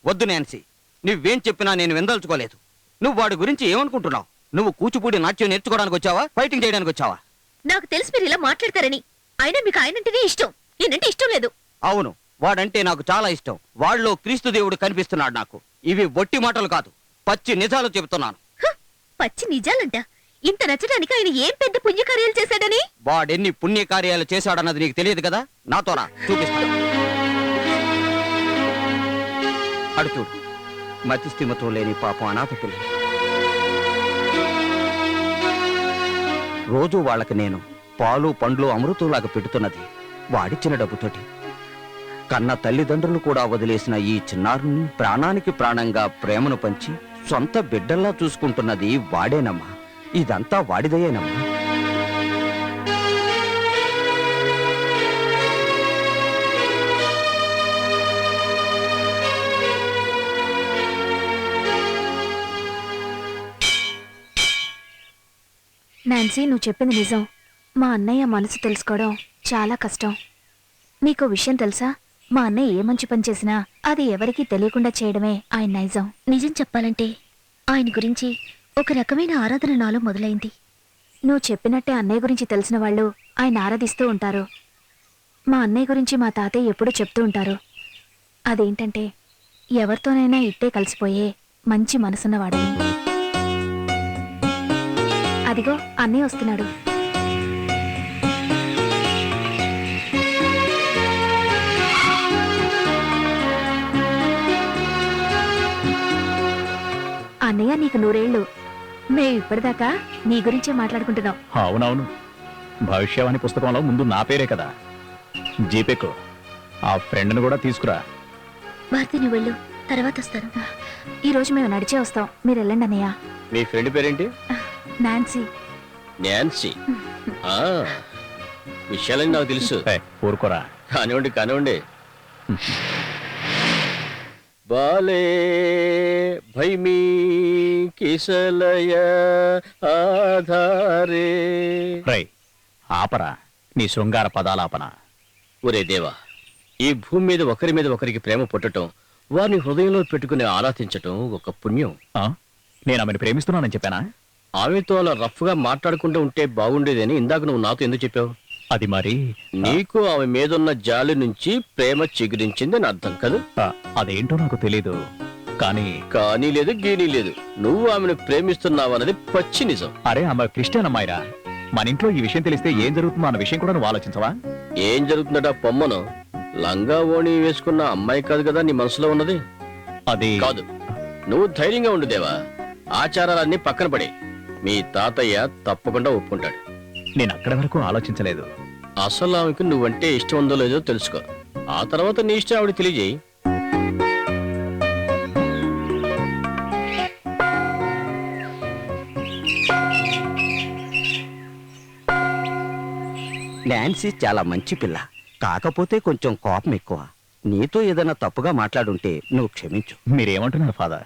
వద్దు నాన్సీ, నువ్వేం చెప్పినా నేను విందల్చుకోలేదు. నువ్వు వాడి గురించి ఏమనుకుంటున్నావు? నువ్వు కూచిపూడి నాట్యం నేర్చుకోవడానికి వచ్చావా, ఫైటింగ్ చేయడానికి వచ్చావా? నాకు తెలిసి మీరు ఇలా మాట్లాడతారని. అయినా మీకు ఆయనంటేనే ఇష్టం, ఈయనంటే ఇష్టం లేదు. అవును, వాడంటే నాకు చాలా ఇష్టం. వాళ్ళలో క్రీస్తు దేవుడు కనిపిస్తున్నాడు నాకు. ఇవి బొట్టి మాటలు కాదు, పచ్చి నిజాలు చెబుతున్నాను. పచ్చి నిజాలంట. ఇంత నచ్చడానికి ఆయన ఏం పెద్ద పుణ్యకార్యాలు చేశాడని? వాడెన్ని పుణ్యకార్యాలు చేశాడన్నది నీకు తెలియదు కదా. నాతోరా, చూపిస్తాను. అడు చూడు, మతిస్థిమతో లేని పాపం అనాథ పిల్ల. రోజు వాళ్ళకి నేను పాలు పండ్లు అమృతంలాగా పెడుతున్నది వాడిచ్చిన డబ్బుతోటి. కన్న తల్లిదండ్రులు కూడా వదిలేసిన ఈ చిన్నారుని ప్రాణానికి ప్రాణంగా ప్రేమను పంచి సొంత బిడ్డల్లా చూసుకుంటున్నది వాడేనమ్మా. ఇదంతా వాడిదయ్యేనమ్మా. నాన్సీ, నువ్వు చెప్పింది నిజం. మా అన్నయ్య మనసు తెలుసుకోవడం చాలా కష్టం. నీకో విషయం తెలుసా? మా అన్నయ్య ఏ మంచి పని చేసినా అది ఎవరికీ తెలియకుండా చేయడమే ఆయన నైజం. నిజం చెప్పాలంటే ఆయన గురించి ఒక రకమైన ఆరాధన నాలో మొదలైంది. నువ్వు చెప్పినట్టే అన్నయ్య గురించి తెలిసిన వాళ్ళు ఆయన ఆరాధిస్తూ ఉంటారు. మా అన్నయ్య గురించి మా తాతయ్య ఎప్పుడూ చెప్తూ ఉంటారు. అదేంటంటే ఎవరితోనైనా ఇట్టే కలిసిపోయే మంచి మనసున్నవాడని. అదిగో అన్నయ్య వస్తున్నాడు. అన్నయ్య, నీకు 100 ఏళ్ళు. మేము ఇప్పటిదాకా నీ గురించే మాట్లాడుకుంటున్నాం. అవునవును, భవిష్యవాణి పుస్తకంలో ముందు నా పేరే కదా. జీపేకు ఆ ఫ్రెండ్ను కూడా తీసుకురా. భారతి, నువ్వు వెళ్ళు, తర్వాత వస్తాను. ఈరోజు మేము నడిచే వస్తాం, మీరు వెళ్ళండి అన్నయ్య. మీ ఫ్రెండ్ పేరేంటి? నాన్సీ. నాన్సీ. విషయాలని నాకు తెలుసు. ఊరుకోరా. కానివ్వండి కానివ్వండి. బాలే భైమీ కిసలయ ఆధారే. రై ఆపరా నీ శృంగార పదాలాపన. ఒరే దేవా, ఈ భూమి మీద ఒకరికి ప్రేమ పుట్టడం, వారిని హృదయంలో పెట్టుకుని ఆరాధించటం ఒక పుణ్యం. నేను ఆమెను ప్రేమిస్తున్నానని చెప్పానా? ఆమెతో అలా రఫ్ గా మాట్లాడుకుంటూ ఉంటే బాగుండేదని ఇందాక నువ్వు నాతో ఎందుకు చెప్పావు? అది మరి నీకు ఆమె మీదున్న జాలి నుంచి ప్రేమ చిగురించింది అని అర్థం కదా. అదేంటో నాకు తెలీదు. కానీ లేదు గీనీ లేదు, నువ్వు ఆమెను ప్రేమిస్తున్నావన్నది పచ్చి నిజం. అరే, ఆమె క్రిస్టియన్ అమ్మాయిరా. మన ఇంట్లో ఈ విషయం తెలిస్తే ఏం జరుగుతుందో అన్న విషయం కూడా నువ్వు ఆలోచించవా? ఏం జరుగుతుందట? పొమ్మను లంగా ఓణి వేసుకున్న అమ్మాయి కాదు కదా నీ మనసులో ఉన్నది. అది కాదు. నువ్వు ధైర్యంగా ఉండు దేవా. ఆచారాలన్నీ పక్కన పడే. మీ తాతయ్య తప్పకుండా ఒప్పుకుంటాడు. నేను అక్కడి వరకు ఆలోచించలేదు. అసలు ఆమెకు నువ్వంటే ఇష్టం ఉందో లేదో తెలుసుకో. ఆ తర్వాత నీ ఇష్టం ఆవిడ తెలియజేయి. నాన్సీ చాలా మంచి పిల్ల, కాకపోతే కొంచెం కోపం ఎక్కువ. నీతో ఏదైనా తప్పుగా మాట్లాడుంటే నువ్వు క్షమించు. మీరేమంటున్నారు ఫాదర్?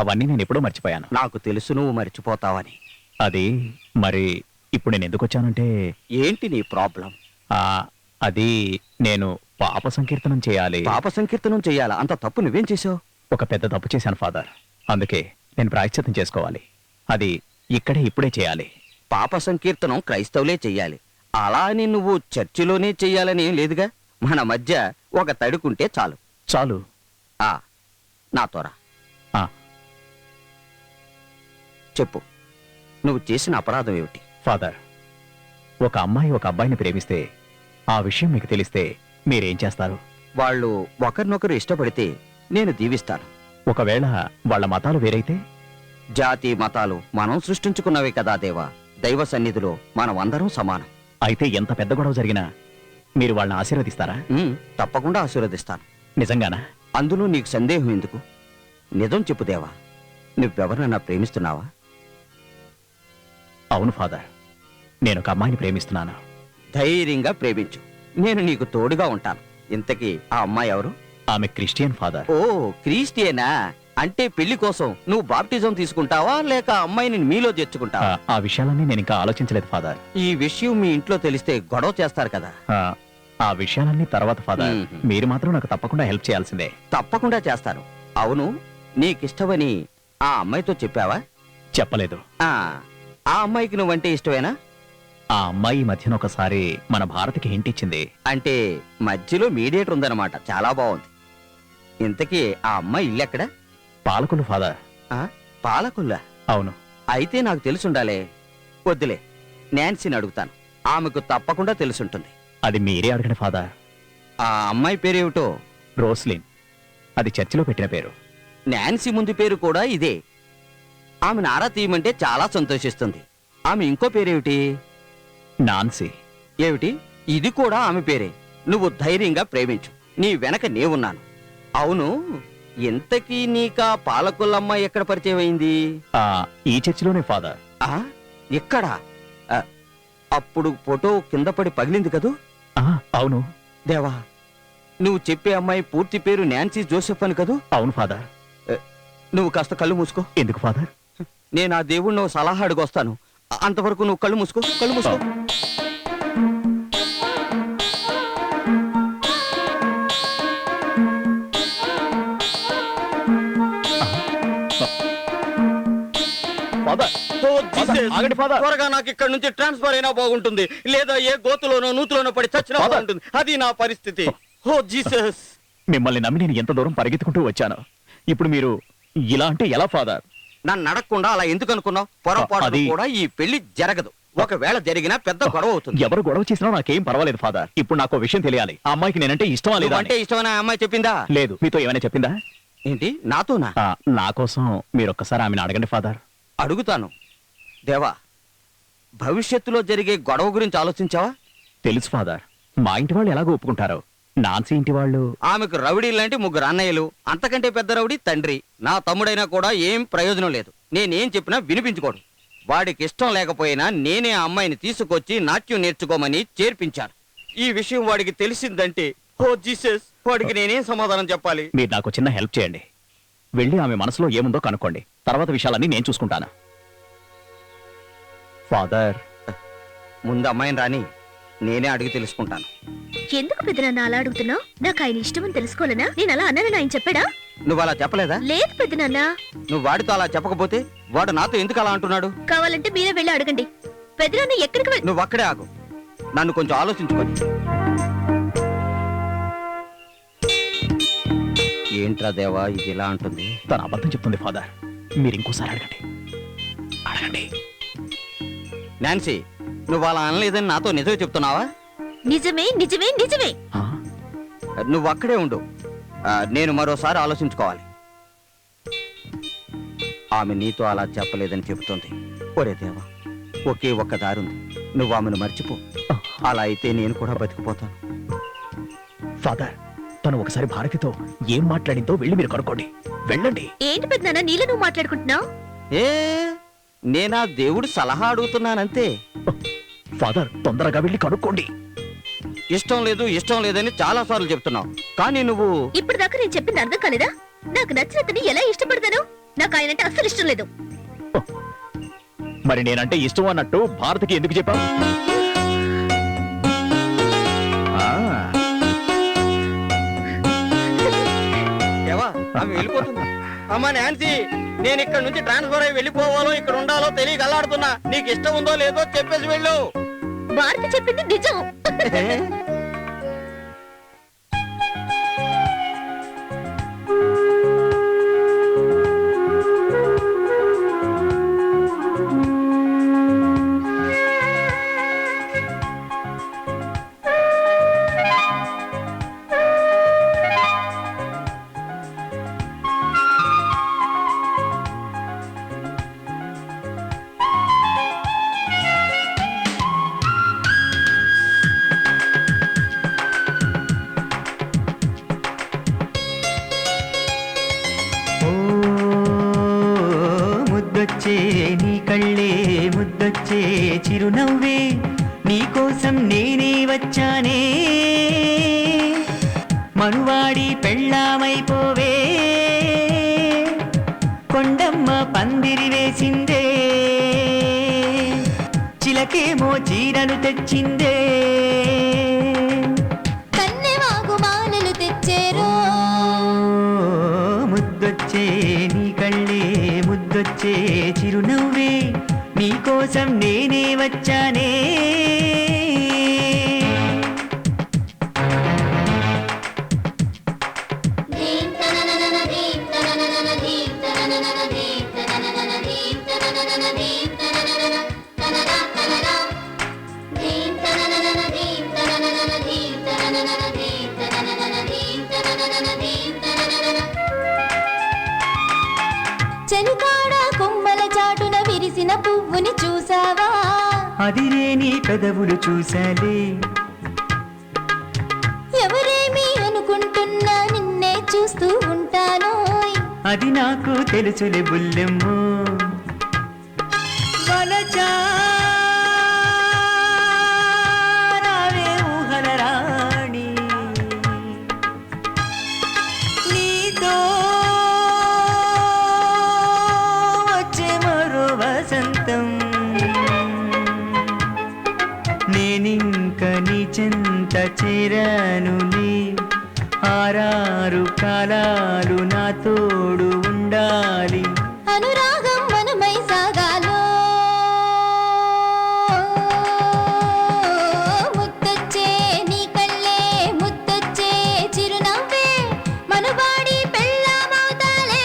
అవన్నీ నేను ఎప్పుడో మర్చిపోయాను. నాకు తెలుసు నువ్వు మర్చిపోతావని. అది మరి ఇప్పుడు నేను ఎందుకు వచ్చానంటే... ఏంటి నీ ప్రాబ్లం? అది నేను పాప సంకీర్తనం చేయాలి. పాప సంకీర్తనం చేయాలా? అంత తప్పు నువ్వేం చేసావు? ఒక పెద్ద తప్పు చేశాను ఫాదర్. అందుకే నేను ప్రాయశ్చిత్తం చేసుకోవాలి. అది ఇప్పుడే చేయాలి. పాప సంకీర్తనం క్రైస్తవులే చెయ్యాలి, అలా అని నువ్వు చర్చిలోనే చెయ్యాలని ఏం లేదుగా. మన మధ్య ఒక తడుకుంటే చాలు. చాలు. నాతోరా. చెప్పు, నువ్వు చేసిన అపరాధం ఏమిటి? ఫాదర్, ఒక అమ్మాయి ఒక అబ్బాయిని ప్రేమిస్తే ఆ విషయం మీకు తెలిస్తే మీరేం చేస్తారు? వాళ్ళు ఒకరినొకరు ఇష్టపడితే నేను దీవిస్తాను. ఒకవేళ వాళ్ళ మతాలు వేరైతే? జాతి మతాలు మనం సృష్టించుకున్నవే కదా దేవా. దైవ సన్నిధిలో మనం అందరం సమానం. అయితే ఎంత పెద్ద గొడవ జరిగినా మీరు వాళ్ళని ఆశీర్వదిస్తారా? తప్పకుండా ఆశీర్వదిస్తాను. నిజంగానా? అందులో నీకు సందేహం ఎందుకు? నిజం చెప్పు దేవా, నువ్వెవరినన్నా ప్రేమిస్తున్నావా? అవును ఫాదర్, నేను ఒక అమ్మాయిని ప్రేమిస్తున్నాను. ధైర్యంగా ప్రేమించు, నేను నీకు తోడుగా ఉంటాను. ఇంతకీ ఆ అమ్మాయి ఎవరు? ఆమె క్రిస్టియన్ ఫాదర్. ఓ, క్రిస్టియనా? అంటే పెళ్లి కోసం నువ్వు బాప్టిజం తీసుకుంటావా లేక అమ్మాయిని మీలో చేర్చుకుంటావా? ఆ విషయాలన్నీ నేను ఇంకా ఆలోచించలేదు ఫాదర్. ఈ విషయం మీ ఇంట్లో తెలిస్తే గొడవ చేస్తారు కదా. ఆ విషయాలన్నీ తర్వాత ఫాదర్. మీరు మాత్రం నాకు తప్పకుండా హెల్ప్ చేయాల్సిందే. తప్పకుండా చేస్తాను. అవును, నీకిష్టమని ఆ అమ్మాయితో చెప్పావా? చెప్పలేదు. ఆ ఆ అమ్మాయికి నువ్వంటే ఇష్టమేనా? ఆ అమ్మాయి ఈ మధ్యన ఒకసారి మన భారత్కి హింట్ ఇచ్చింది. అంటే మధ్యలో మీడియేటర్ ఉందన్నమాట. చాలా బాగుంది. ఇంతకీ ఆ అమ్మాయి ఇల్లెక్కడ? పాలకులు ఫాదర్. పాలకుల్లా? అవును. అయితే నాకు తెలుసుండాలే. వద్దులే, నాన్సీని అడుగుతాను. ఆమెకు తప్పకుండా తెలుసుంటుంది. అది మీరే అడగండి ఫాదర్. ఆ అమ్మాయి పేరేమిటో? రోస్లిన్. అది చర్చిలో పెట్టిన పేరు. నాన్సీ ముందు పేరు కూడా ఇదే. ఆమెను ఆరా తీయమంటే చాలా సంతోషిస్తుంది. ఆమె ఇంకో పేరేమిటి? నాన్సీ. ఏమిటి, ఇది కూడా ఆమె పేరే. నువ్వు ధైర్యంగా ప్రేమించు, నీ వెనక నేనున్నాను. అవును, ఇంతకీ నీకా పాలకుల్లమ్మాయి ఎక్కడ పరిచయం అయింది? ఈ చర్చిలోనే ఫాదర్. ఎక్కడ? అప్పుడు ఫోటో కింద పడి పగిలింది కదూ? అవును. దేవా, నువ్వు చెప్పే అమ్మాయి పూర్తి పేరు నాన్సీ జోసెఫ్ అని కదూ? అవును ఫాదర్. నువ్వు కాస్త కళ్ళు మూసుకో. ఎందుకు ఫాదర్? నేను ఆ దేవుణ్ణి సలహా అడుగొస్తాను. అంతవరకు నువ్వు కళ్ళు మూసుకో, కళ్ళు మూసుకో. త్వరగా నాకు ఇక్కడ నుంచి ట్రాన్స్ఫర్ అయినా బాగుంటుంది, లేదా ఏ గోతులోనో నూతులోనో పడి చచ్చినా బాగుంటుంది. అది నా పరిస్థితి. ఓ జీసస్! మిమ్మల్ని నమ్మి నేను ఎంత దూరం పరిగెత్తుకుంటూ వచ్చాను. ఇప్పుడు మీరు ఇలా అంటే ఎలా ఫాదర్? నన్ను అడగకుండా అలా ఎందుకు అనుకున్నావు? పొరపాటు కూడా ఈ పెళ్లి జరగదు. ఒకవేళ జరిగినా పెద్ద గొడవ అవుతుంది. ఎవరు గొడవ చేసినా నాకేం పర్వాలేదు ఫాదర్. ఇప్పుడు నాకు విషయం తెలియాలి. ఆ అమ్మాయికి నేనంటే ఇష్టమా లేదా? అంటే ఇష్టమైన అమ్మాయి చెప్పిందా? లేదు. మీతో ఏమైనా చెప్పిందా? ఏంటి, నాతోనా? నా కోసం మీరు ఒక్కసారి ఆమెను అడగండి ఫాదర్. అడుగుతాను. దేవా, భవిష్యత్తులో జరిగే గొడవ గురించి ఆలోచించావా? తెలుసు ఫాదర్. మా ఇంటి వాళ్ళు ఎలాగో ఒప్పుకుంటారు. నాన్సీ ఇంటి వాళ్ళు? ఆమెకు రౌడీ లాంటి 3 అన్నయ్యలు, అంతకంటే పెద్ద రౌడీ తండ్రి. నా తమ్ముడైనా కూడా ఏం ప్రయోజనం లేదు. నేనేం చెప్పినా వినిపించుకోడు. వాడికి ఇష్టం లేకపోయినా నేనే ఆ అమ్మాయిని తీసుకొచ్చి నాట్యం నేర్చుకోమని చేర్పించాను. ఈ విషయం వాడికి తెలిసిందంటే, ఓ జీసస్, వాడికి నేనేం సమాధానం చెప్పాలి? మీరు నాకు చిన్న హెల్ప్ చేయండి. వెళ్ళి ఆమె మనసులో ఏముందో కనుక్కోండి. తర్వాత విషయాలన్నీ నేను చూసుకుంటాను. ఫాదర్, ముందు అమ్మాయిని రాని, నేనే అడిగి తెలుసుకుంటాను. ఎందుకు పెద్దనాన్న అలా అడుగుతున్నావు? నాకు ఆయన ఇష్టమని తెలుసుకోలేనా? నేను అలా అన్నానని ఆయన చెప్పాడా? నువ్వు అలా చెప్పలేదా? లేదు పెద్దనాన్న. నువ్వు వాడితో అలా చెప్పకపోతే వాడు నాతో ఎందుకు అలా అంటున్నాడు? కావాలంటే మీరే వెళ్ళి అడగండి. పెద్దనాన్న ఎక్కడికి నువ్వు అక్కడే ఆగు, నన్ను కొంచెం ఆలోచించుకొని. ఏంట్రా దేవా, ఇది ఇలా అంటుంది? తన అబద్ధం చెప్తుంది ఫాదర్. మీరు ఇంకోసారి అడగండి. అడగండి. నాన్సీ, నువ్వు అలా అనలేదని నాతో నిజమే చెప్తున్నావా? నిజమే నిజమే నిజమే. నువ్వు అక్కడే ఉండు, నేను మరోసారి ఆలోచించుకోవాలి. ఆమె నీతో అలా చెప్పలేదని చెబుతోంది. ఒరే దేవా, ఒకే ఒక్క దారుంది. నువ్వు ఆమెను మర్చిపో. అలా అయితే నేను కూడా బతికిపోతాను. ఫాదర్, తను ఒకసారి భారతితో ఏం మాట్లాడిందో వెళ్ళి మీరు కనుక్కోండి. వెళ్ళండి. ఏంటి పెద్దనాన్న నీలో నువ్వు మాట్లాడుకుంటున్నావు? నేనా దేవుడు సలహా అడుగుతున్నానంతే. ఫాదర్, తొందరగా వెళ్ళి కనుక్కోండి. ఇష్టం లేదు ఇష్టం లేదని చాలా సార్లు చెప్తున్నావు, కానీ నువ్వు ఇప్పటిదాకా నేను చెప్పింది అర్థం కాలేదా? నాకు నచ్చినతని ఎలా ఇష్టపడతాను? నాకు ఆయనంటే అస్సలు ఇష్టం లేదు. మరి నేనంటే ఇష్టం అన్నట్టు భారతికి ఎందుకు చెప్పావు? ఆమె వెళ్ళిపోతుంది. అమ్మా నాన్సీ, నేను ఇక్కడ నుంచి ట్రాన్స్ఫర్ అయ్యి వెళ్ళిపోవాలో ఇక్కడ ఉండాలో తెలియక అల్లాడుతున్నా. నీకు ఇష్టం ఉందో లేదో చెప్పేసి వెళ్ళు. భారతి చెప్పింది నిజం. ముద్దొచ్చే నీ కళ్ళే ముద్దొచ్చే చిరునవ్వే, నీకోసం నేనే వచ్చానే. మనువాడి పెళ్ళామైపోవే, కొండమ్మ పందిరి వేసిందే, చిలకేమో చీరను తెచ్చిందే, కన్నెవాగు మాలలు తెచ్చేరో. ముద్దు ముద్దొచ్చే నీ కళ్ళే ముద్దొచ్చే చిరునవ్వే నీకోసం నేనే వచ్చానే చెలికాడ కొమ్మల చాటున విరిసిన పువ్వుని చూసావా అదిరే నీ పెదవులు చూసాలే ఎవరేమి అనుకుంటున్నా నిన్నే చూస్తూ ఉంటానోయ్ అది నాకు తెలుసులే బుల్లెమ్మో వలచా నావే ఊహల రాణి నీతో వచ్చే మరో వసంతం నేనింక నీ చెంత చేరానులే ఆరారు కాలాలు నా తోడు ఉండాలి అనురాగం మనమై సాగాలో ముద్దొచ్చే నీ కళ్ళే ముద్దొచ్చే చిరునవ్వే మనువాడి పెళ్ళామవుతాలే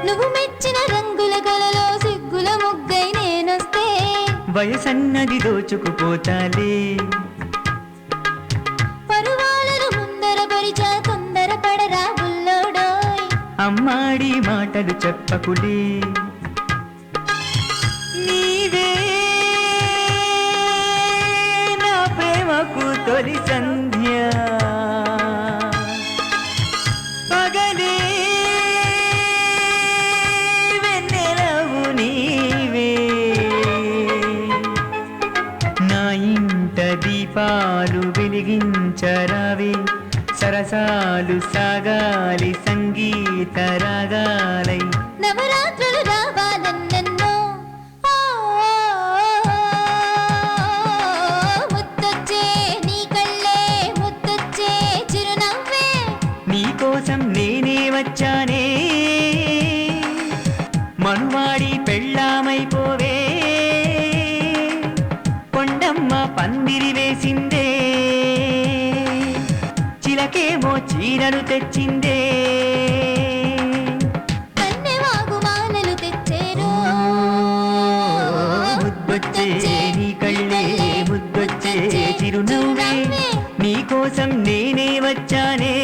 నువ్వు మెచ్చిన రంగుల కలలో సిగ్గుల ముగ్గై నేనొస్తే వయసన్నది దోచుకుపోతాలే పరువాలను ముందర పరిచా తొందర పడరా బుల్లోడోయ్ అమ్మాడి మాటలు చెప్పకులే నీవే నా ప్రేమకు తొలి సంధ్య పగలే వెన్నెలవు నీవే నా ఇంట దీపాలు వెలిగించరావే సరసాలు సాగాలి సంగీత రాగాలై నవరాత్రులు రావాలన్నెన్నో ముద్దొచ్చే నీ కళ్ళే ముద్దొచ్చే చిరునవ్వే నీకోసం నేనే వచ్చానే మనువాడి పెళ్ళామైపోవే కొండమ్మ పందిరి వేసిందే చిలకేమో చీరలు తెచ్చిందే కన్నెవాగు మాలలు తెచ్చేరు ముద్దొచ్చే నీ కళ్ళే ముద్దొచ్చే చిరునవ్వే నీకోసం నేనే వచ్చానే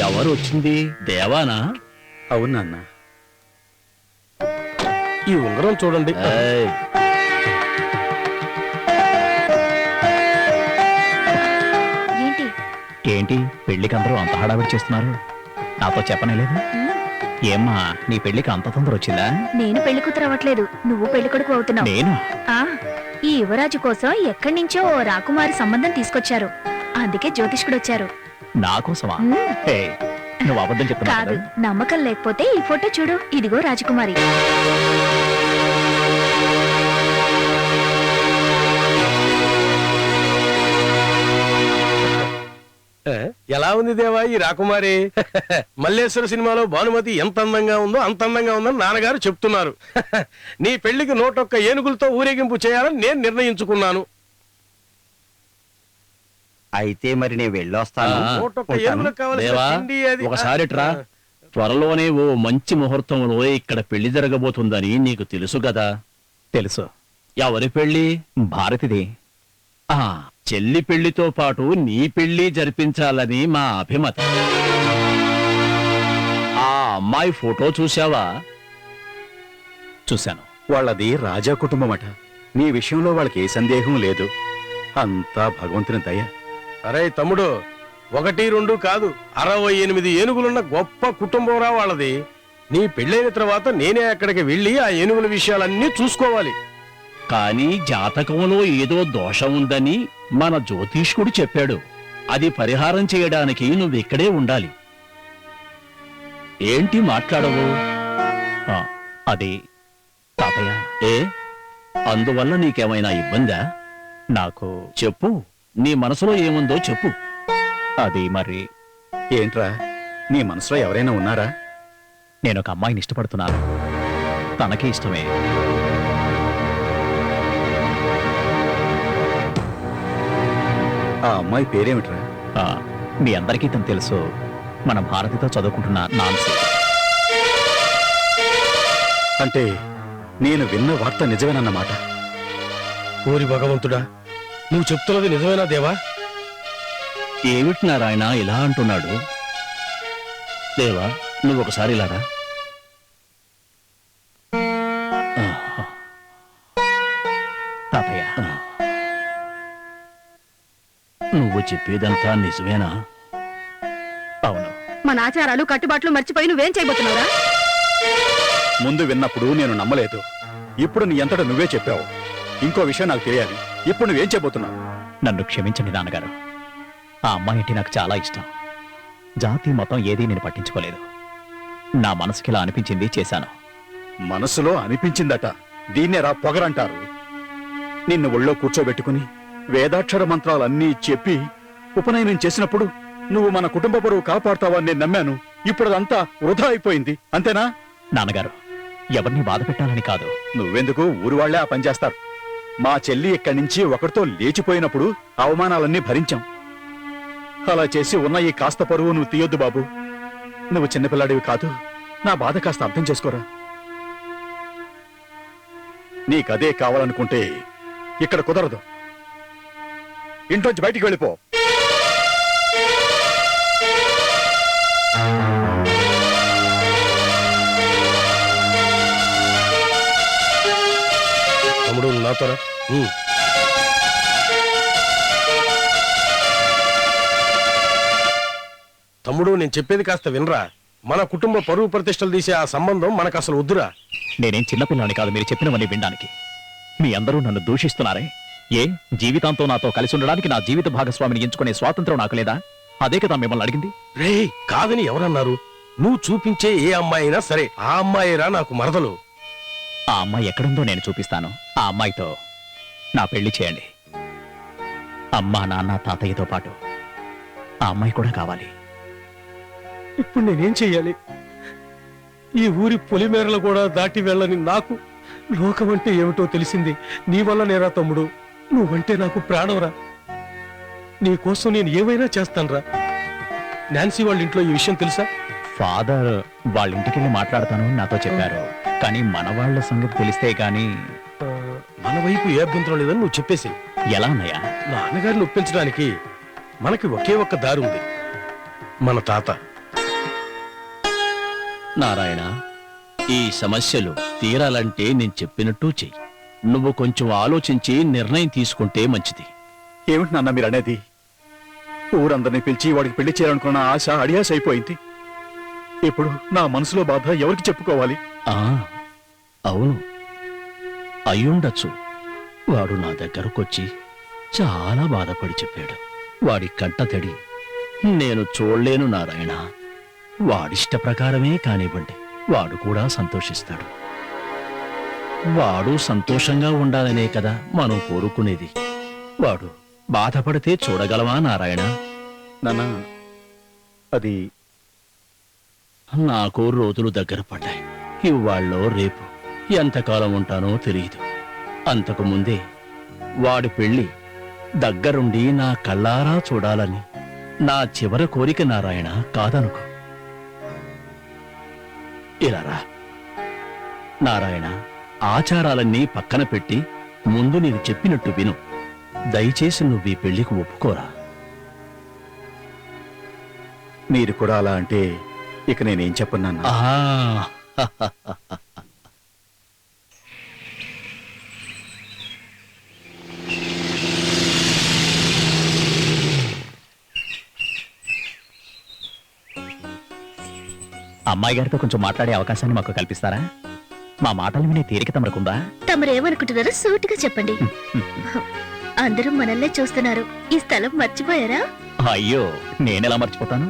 ఎవరు వచ్చింది దేవానా? అవును నాన్న ఈ ఉంగరం చూడండి ఏయ్, ఏంటి ఏంటి పెళ్లికి అందరూ అంత హడావిడి చేస్తున్నారు? నాతో చెప్పనేలేదు? ఏమ్మా నీ పెళ్లికి అంత తొందర వచ్చిందా? నేను పెళ్లి కూతురు అవ్వట్లేదు, నువ్వు పెళ్లి కొడుకు అవుతున్నావు. నేను ఆ, ఈ యువరాజు కోసం ఎక్కడి నుంచో ఓ రాకుమారి సంబంధం తీసుకొచ్చారు, అందుకే జ్యోతిష్కుడు వచ్చారు. నా కోసమా? మ్మ్. ఏయ్, నువ్వు అబద్ధం చెప్తున్నావు కాదు, కదా? నమ్మకం లేకపోతే ఈ ఫోటో చూడు, ఇదిగో రాజకుమారి. ఎలా ఉంది దేవా ఈ రాకుమారి? మల్లేశ్వర సినిమాలో భానుమతి ఎంత అందంగా ఉందో అంత అందంగా ఉందని నాన్నగారు చెప్తున్నారు. నీ పెళ్లికి 101 ఏనుగులతో ఊరేగింపు చేయాలని నేను నిర్ణయించుకున్నాను. అయితే మరి నేను వెళ్ళొస్తాను. ఆ, 101 ఏనుగులకు కావలసిన దేవా, తిండి అది. ఒకసారి ట్రా. త్వరలోనే ఓ మంచి ముహూర్తంలో ఇక్కడ పెళ్లి జరగబోతుందని నీకు తెలుసు కదా? తెలుసు. ఎవరి పెళ్లి? భారతిది. ఆ, చెల్లి పెళ్లితో పాటు నీ పెళ్లి జరిపించాలని మా అభిమతి. ఆ అమ్మాయి ఫోటో చూశావా? చూశాను. వాళ్ళది రాజా కుటుంబమట. నీ విషయంలో వాళ్ళకి ఏ సందేహం లేదు. అంతా భగవంతుని దయ. అరే తమ్ముడు, 1, 2 కాదు, 68 ఏనుగులున్న గొప్ప కుటుంబం రా వాళ్ళది. నీ పెళ్ళైన తర్వాత నేనే అక్కడికి వెళ్ళి ఆ ఏనుగుల విషయాలన్నీ చూసుకోవాలి. కానీ జాతకంలో ఏదో దోషం ఉందని మన జ్యోతిష్కుడు చెప్పాడు. అది పరిహారం చేయడానికి నువ్విక్కడే ఉండాలి. ఏంటి మాట్లాడవు? అది తాతయ్య, ఏ అందువల్ల నీకేమైనా ఇబ్బందా? నాకు చెప్పు, నీ మనసులో ఏముందో చెప్పు. అది మరి ఏంట్రా, నీ మనసులో ఎవరైనా ఉన్నారా? నేను ఒక అమ్మాయిని ఇష్టపడుతున్నాను. తనకి ఇష్టమే. ఆ అమ్మాయి పేరేమిట్రా? మీ అందరికీ తను తెలుసు. మన భారతితో చదువుకుంటున్న నాన్సీ. అంటే నేను విన్న వార్త నిజమేనన్నమాట. ఓరి భగవంతుడా, నువ్వు చెప్తున్నది నిజమేనా దేవా? ఏమిటి నారాయణ ఇలా అంటున్నాడు? దేవా, నువ్వొకసారి ఇలారా. తాతయ్య, నువ్వు చెప్పేదంతా నిజమేనా? అవును. మన ఆచారాలు కట్టుబాట్లు మర్చిపోయి నువ్వేం చేయబోతున్నావురా? ముందు విన్నప్పుడు నేను నమ్మలేదు. ఇప్పుడు నీ అంతటా నువ్వే చెప్పావు. ఇంకో విషయం నాకు తెలియాలి. ఇప్పుడు నువ్వేం చెప్పబోతున్నావు? నన్ను క్షమించండి నాన్నగారు. ఆ అమ్మాయి అంటే నాకు చాలా ఇష్టం. జాతి మతం ఏదీ నేను పట్టించుకోలేదు. నా మనసుకిలా అనిపించింది చేశాను. మనసులో అనిపించిందట, దీన్నేరా పొగరంటారు. నిన్ను ఒళ్ళో కూర్చోబెట్టుకుని వేదాక్షర మంత్రాలన్నీ చెప్పి ఉపనయనం చేసినప్పుడు నువ్వు మన కుటుంబ పరువు కాపాడుతావని నేను నమ్మాను. ఇప్పుడు అదంతా వృధా అయిపోయింది, అంతేనా? నాన్నగారు, ఎవరిని బాధ పెట్టాలని కాదు. నువ్వెందుకు, ఊరు వాళ్లే ఆ పని చేస్తారు. మా చెల్లి ఇక్కడి నుంచి ఒకరితో లేచిపోయినప్పుడు అవమానాలన్నీ భరించాం. అలా చేసి ఉన్న ఈ కాస్త పరువు నువ్వు తీయొద్దు బాబు. నువ్వు చిన్నపిల్లాడివి కాదు. నా బాధ కాస్త అర్థం చేసుకోరా. నీకదే కావాలనుకుంటే ఇక్కడ కుదరదు. ఇంట్లోంచి బయటికి వెళ్ళిపో. తమ్ముడు నాతోరా. తమ్ముడు, నేను చెప్పేది కాస్త వినరా. మన కుటుంబ పరువు ప్రతిష్టలు తీసే ఆ సంబంధం మనకు అసలు వద్దురా. నేనేం చిన్నపిల్లని కాదు మీరు చెప్పినవన్నీ వినడానికి. మీ అందరూ నన్ను దూషిస్తున్నారే. ఏ జీవితాంతో నాతో కలిసి ఉండడానికి నా జీవిత భాగస్వామిని ఎంచుకునే స్వాతంత్రం నాకు లేదా? అదే కదా మిమ్మల్ని అడిగింది. రే, కాదని ఎవరన్నారు? నువ్వు చూపించే ఏ అమ్మాయి అయినా సరే, ఆ అమ్మాయిరా నాకు మరదలు. ఆ అమ్మాయి ఎక్కడుందో నేను చూపిస్తాను. ఆ అమ్మాయితో నా పెళ్లి చేయండి. అమ్మా, నాన్న, తాతయ్యతో పాటు ఆ అమ్మాయి కూడా కావాలి. ఇప్పుడు నేనేం చెయ్యాలి? ఈ ఊరి పొలిమేరలు కూడా దాటి వెళ్ళని నాకు లోకమంటే ఏమిటో తెలిసింది నీ వల్ల నేరా తమ్ముడు. నువ్వంటే నాకు ప్రాణంరా. నీ కోసం నేను ఏమైనా చేస్తానురా. నాన్సీ వాళ్ళ ఇంట్లో ఈ విషయం తెలుసా? ఫాదర్ వాళ్ళ ఇంటికెళ్ళి మాట్లాడతాను నాతో చెప్పారు. కానీ మన వాళ్ళ సంగతి తెలిస్తే గాని మన వైపు ఏ అభ్యంతరం లేదని నువ్వు చెప్పేసి. ఎలా అన్నయ్యా? నాన్నగారిని ఒప్పించడానికి మనకి ఒకే ఒక్క దారి ఉంది, మన తాత. నారాయణ, ఈ సమస్యలు తీరాలంటే నేను చెప్పినట్టు చెయ్యి. నువ్వు కొంచెం ఆలోచించి నిర్ణయం తీసుకుంటే మంచిది. ఏమిటి నాన్న మీరు అనేది? ఊరందరినీ పిలిచి వాడికి పెళ్లి చేయాలనుకున్న ఆశ అడియాస అయిపోయింది. ఇప్పుడు నా మనసులో బాధ ఎవరికి చెప్పుకోవాలి? అవును, అయ్యుండొచ్చు. వాడు నా దగ్గరకొచ్చి చాలా బాధపడి చెప్పాడు. వాడి కంట తడి నేను చూడలేను నారాయణ. వాడిష్ట ప్రకారమే కానివ్వండి, వాడు కూడా సంతోషిస్తాడు. వాడు సంతోషంగా ఉండాలనే కదా మనం కోరుకునేది. వాడు బాధపడితే చూడగలవా నారాయణ? నాన్న, అది నాకు రోజులు దగ్గర పడ్డాయి. ఇవాళ్ళో రేపు ఎంతకాలం ఉంటానో తెలియదు. అంతకు ముందే వాడి పెళ్లి దగ్గరుండి నా కళ్ళారా చూడాలని నా చివరి కోరిక నారాయణ. కాదనుకో. ఇలారా నారాయణ, ఆచారాలన్నీ పక్కన పెట్టి ముందు నేను చెప్పినట్టు విను. దయచేసి నువ్వు ఈ పెళ్లికి ఒప్పుకోరా. మీరు కూడా అలా అంటే ఇక నేనేం చెప్పన్నాను? అమ్మాయి గారితో కొంచెం మాట్లాడే అవకాశాన్ని మాకు కల్పిస్తారా? మా మాటలు వినే తీరిక తమరుకుందా? తమరేమనుకుంటున్నారో సూటిగా చెప్పండి. అందరూ మనల్నే చూస్తున్నారు. ఈ స్థలం మర్చిపోయారా? అయ్యో, నేనెలా మర్చిపోతాను?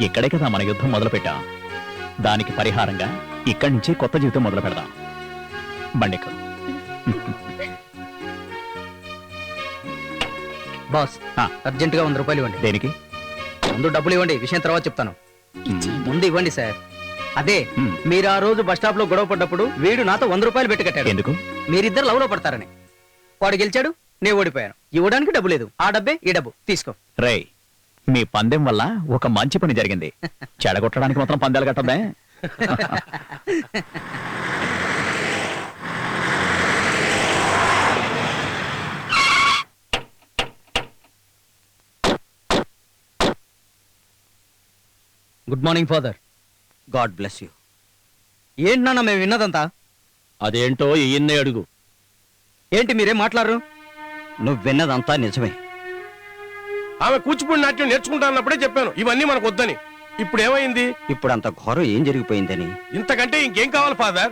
ఇక్కడే కదా మన యుద్ధం మొదలు పెట్టాం. దానికి పరిహారంగా ఇక్కడి నుంచి కొత్త జీవితం మొదలు పెడదాం. బండికు బాస్, అర్జెంటుగా 100 రూపాయలు ఇవ్వండి. దేనికి? ముందు డబ్బులు ఇవ్వండి, విషయం తర్వాత చెప్తాను. ముందు ఇవ్వండి సార్. అదే మీరు ఆ రోజు బస్ స్టాప్ లో గొడవ పడ్డప్పుడు వీడు నాతో 100 రూపాయలు పెట్టి కట్టాడు. ఎందుకు? మీరిద్దరు లవ్ లో పడతారని. వాడు గెలిచాడు, నేను ఓడిపోయాను. ఇవ్వడానికి డబ్బు లేదు. ఆ డబ్బే ఈ డబ్బు తీసుకో. రేయ్, మీ పందెం వల్ల ఒక మంచి పని జరిగింది. చెడగొట్టడానికి మాత్రం పందాలు కట్టద్దే. Good morning father. God bless you. ఏంటి నాన్న మేము విన్నదంతా? అదేంటో ఈయన్నే అడుగు. ఏంటి మీరేం మాట్లాడరు? నువ్వు విన్నదంతా నిజమే. ఆమె కూచిపూడి నాట్యం నేర్చుకుంటానప్పుడే చెప్పాను ఇవన్నీ మనకు వద్దని. ఇప్పుడు ఏమైంది? ఇప్పుడు అంత ఘోరం ఏం జరిగిపోయిందని? ఇంతకంటే ఇంకేం కావాలి ఫాదర్?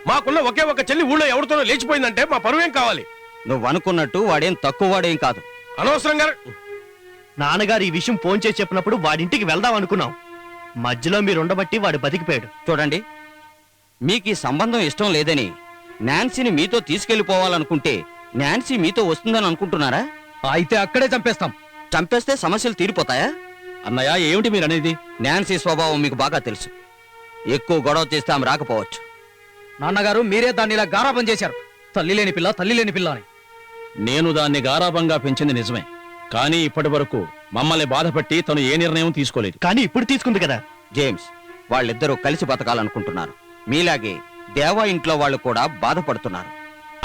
మాకున్న ఒకే ఒక చెల్లి ఊళ్ళో ఎవరితోనో లేచిపోయిందంటే మా పరువేం కావాలి? నువ్వు అనుకున్నట్టు వాడేం తక్కువ వాడేం కాదు. అనవసరంగా నాన్నగారు ఈ విషయం ఫోన్ చేసి చెప్పినప్పుడు వాడింటికి వెళ్దాం అనుకున్నాం. మధ్యలో మీరుండబట్టి వాడు బతికిపోయాడు. చూడండి, మీకు ఈ సంబంధం ఇష్టం లేదని నాన్సీని మీతో తీసుకెళ్లిపోవాలనుకుంటే నాన్సీ మీతో వస్తుందని అనుకుంటున్నారా? అయితే అక్కడే చంపేస్తాం. చంపేస్తే సమస్యలు తీరిపోతాయా? అన్నయ్య, ఏమిటి మీరు అనేది? నాన్సీ స్వభావం మీకు బాగా తెలుసు. ఎక్కువ గొడవ చేస్తే ఆమె రాకపోవచ్చు. నాన్నగారు, మీరే దాన్ని ఇలా గారాబం చేశారు. తల్లి లేని పిల్ల, తల్లి లేని పిల్ల అని. నేను దాన్ని గారాబంగా పెంచింది నిజమే, కానీ ఇప్పటి వరకు మమ్మల్ని బాధపట్టి తను ఏ నిర్ణయం తీసుకోలేదు. కానీ ఇప్పుడు తీసుకుంది కదా. జేమ్స్, వాళ్ళిద్దరూ కలిసి బతకాలనుకుంటున్నారు. మీలాగే దేవా ఇంట్లో వాళ్ళు కూడా బాధపడుతున్నారు.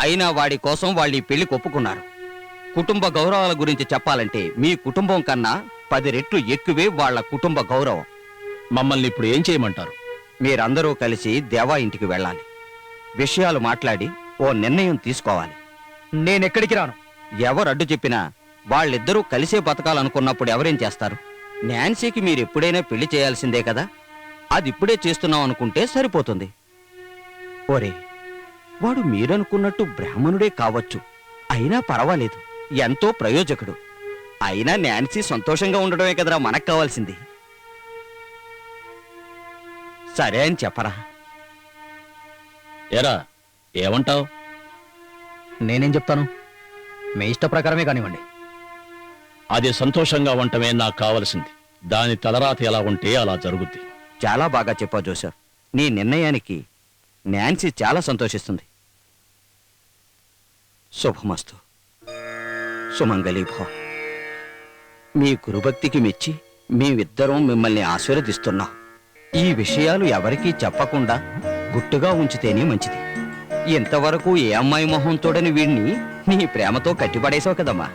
అయినా వాడి కోసం వాళ్ళు ఈ పెళ్లికి ఒప్పుకున్నారు. కుటుంబ గౌరవాల గురించి చెప్పాలంటే మీ కుటుంబం కన్నా 10 రెట్లు ఎక్కువే వాళ్ళ కుటుంబ గౌరవం. మమ్మల్ని ఇప్పుడు ఏం చేయమంటారు? మీరందరూ కలిసి దేవా ఇంటికి వెళ్ళాలి. విషయాలు మాట్లాడి ఓ నిర్ణయం తీసుకోవాలి. నేనెక్కడికి రాను. ఎవరు అడ్డు చెప్పినా వాళ్ళిద్దరూ కలిసే బతకాలనుకున్నప్పుడు ఎవరేం చేస్తారు? నాన్సీకి మీరు ఎప్పుడైనా పెళ్లి చేయాల్సిందే కదా. అది ఇప్పుడే చేస్తున్నాం అనుకుంటే సరిపోతుంది. ఓరే, వాడు మీరనుకున్నట్టు బ్రాహ్మణుడే కావచ్చు, అయినా పర్వాలేదు, ఎంతో ప్రయోజకుడు. అయినా నాన్సీ సంతోషంగా ఉండడమే కదరా మనకు కావాల్సింది. సరే అని చెప్పరా? ఏరా, ఏమంటావ్? నేనేం చెప్తాను? మీ ఇష్ట ప్రకారమే కానివ్వండి. అది సంతోషంగా ఉండటమే నాకు కావలసింది. దాని తలరాత ఎలా ఉంటే అలా జరుగుద్ది. చాలా బాగా చెప్పావు జోసెఫ్. నీ నిర్ణయానికి నాన్సీ చాలా సంతోషిస్తుంది. శుభమస్తు. సుమంగళీ భవ. మీ గురుభక్తికి మెచ్చి మేమిద్దరం మిమ్మల్ని ఆశీర్వదిస్తున్నాం. ఈ విషయాలు ఎవరికీ చెప్పకుండా గుట్టుగా ఉంచితేనే మంచిది. ఇంతవరకు ఏ అమ్మాయి మొహం తోడని వీడిని నీ ప్రేమతో కట్టిపడేశావు కదమ్మా.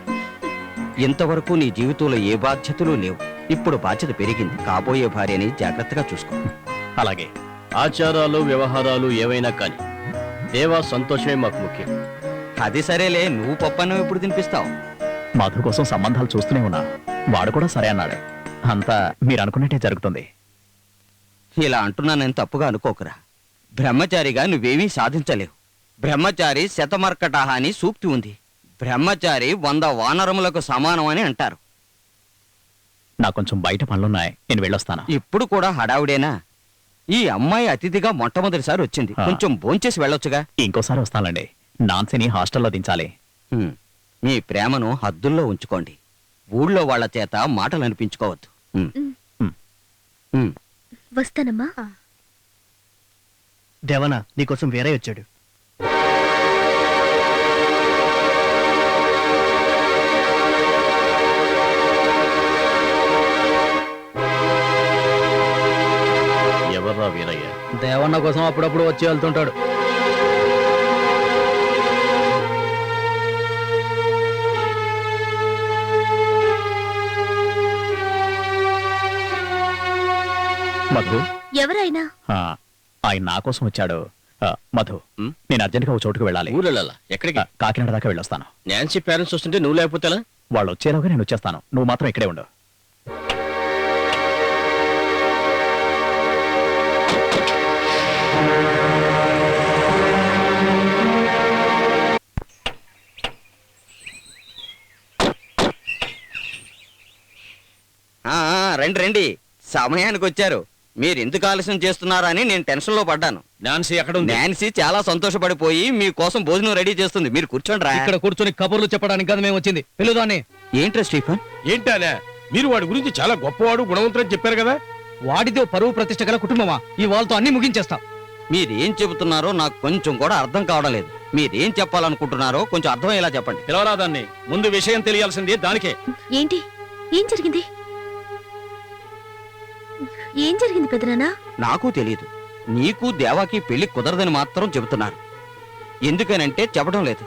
ఇంతవరకు నీ జీవితంలో ఏ బాధ్యతలు లేవు. ఇప్పుడు బాధ్యత పెరిగింది. కాబోయే భార్యని జాగ్రత్తగా చూసుకో. అలాగే. ఆచారాలు వ్యవహారాలు ఏవైనా కానీ దేవా సంతోషమే మాకు ముఖ్యం. అది సరేలే, నువ్వు పప్పన్నం ఎప్పుడు తినిపిస్తావు? మధు కోసం సంబంధాలు చూస్తూనే ఉన్నా. వాడు కూడా సరే అన్నాడు. అంతా మీరు అనుకున్నట్టే జరుగుతుంది. ఇలా అంటున్నానని తప్పుగా అనుకోకురా. బ్రహ్మచారిగా నువ్వేమీ సాధించలేవు. బ్రహ్మచారి శతమర్కటహ అని సూక్తి ఉంది. బ్రహ్మచారి 100 వానరములకు సమానం అని అంటారు. నాకు కొంచెం బయట పనులున్నాయి, నేను వెళ్ళొస్తాను. ఇప్పుడు కూడా హడావుడేనా? ఈ అమ్మాయి అతిథిగా మొట్టమొదటిసారి వచ్చింది. కొంచెం భోంచేసి వెళ్ళొచ్చుగా. ఇంకోసారి వస్తానండి. నాన్సీని హాస్టల్లో దించాలి. మీ ప్రేమను హద్దుల్లో ఉంచుకోండి. ఊళ్ళో వాళ్ళ చేత మాటలు అనిపించుకోవద్దు. వస్తానమ్మా. దేవన నీకోసం వేరే వచ్చాడు. ఎవర్రా వీరయ్య? దేవన్న కోసం అప్పుడప్పుడు వచ్చి వెళ్తుంటాడు. మధు, ఎవరైనా? ఆయన నా కోసం వచ్చాడు. మధు, నేను అర్జెంట్గా ఒక చోటుకు వెళ్ళాలి. ఊరెళ్ళాలా? ఎక్కడికి? కాకినాడ దాకా వెళ్ళొస్తాను. నాన్సీ పేరెంట్స్ వస్తుంటే నువ్వు లేకపోతే ఎలా? వాళ్ళు వచ్చేలోగా నేను వచ్చేస్తాను. నువ్వు మాత్రం ఇక్కడే ఉండు. రండి రండి, సమయానికి వచ్చారు. మీరు ఎందుకు ఆలస్యం చేస్తున్నారా అని నేను టెన్షన్ లో పడ్డాను. నాన్సీ ఎక్కడ ఉంది? నాన్సీ చాలా సంతోషపడిపోయి మీకోసం భోజనం రెడీ చేస్తుంది. మీరు కూర్చోండి రా. ఇక్కడ కూర్చొని కబుర్లు చెప్పడానికి కదా మేము వచ్చింది. పిలుదాన్ని. ఏంట్రా స్టీఫన్? ఏంటానే మీరు వాడి గురించి చాలా గొప్పవాడు గుణవంతుడని చెప్పారు కదా. వాడితో పరువు ప్రతిష్ట గల కుటుంబమా? ఈ వాళ్ళతో అన్ని ముగించేస్తాం. మీరేం చెబుతున్నారో నాకు కొంచెం కూడా అర్థం కావడం లేదు. మీరేం చెప్పాలనుకుంటున్నారో కొంచెం అర్థమయ్యేలా చెప్పండి. పిలవరా దాన్ని. ముందు విషయం తెలియాల్సింది దానికే. ఏంటి? ఏం జరిగింది? ఏం జరిగింది పెదనానా? నాకు తెలియదు. నీకు దేవాకి పెళ్లి కుదరదని మాత్రం చెబుతున్నారు. ఎందుకనంటే చెప్పడం లేదు.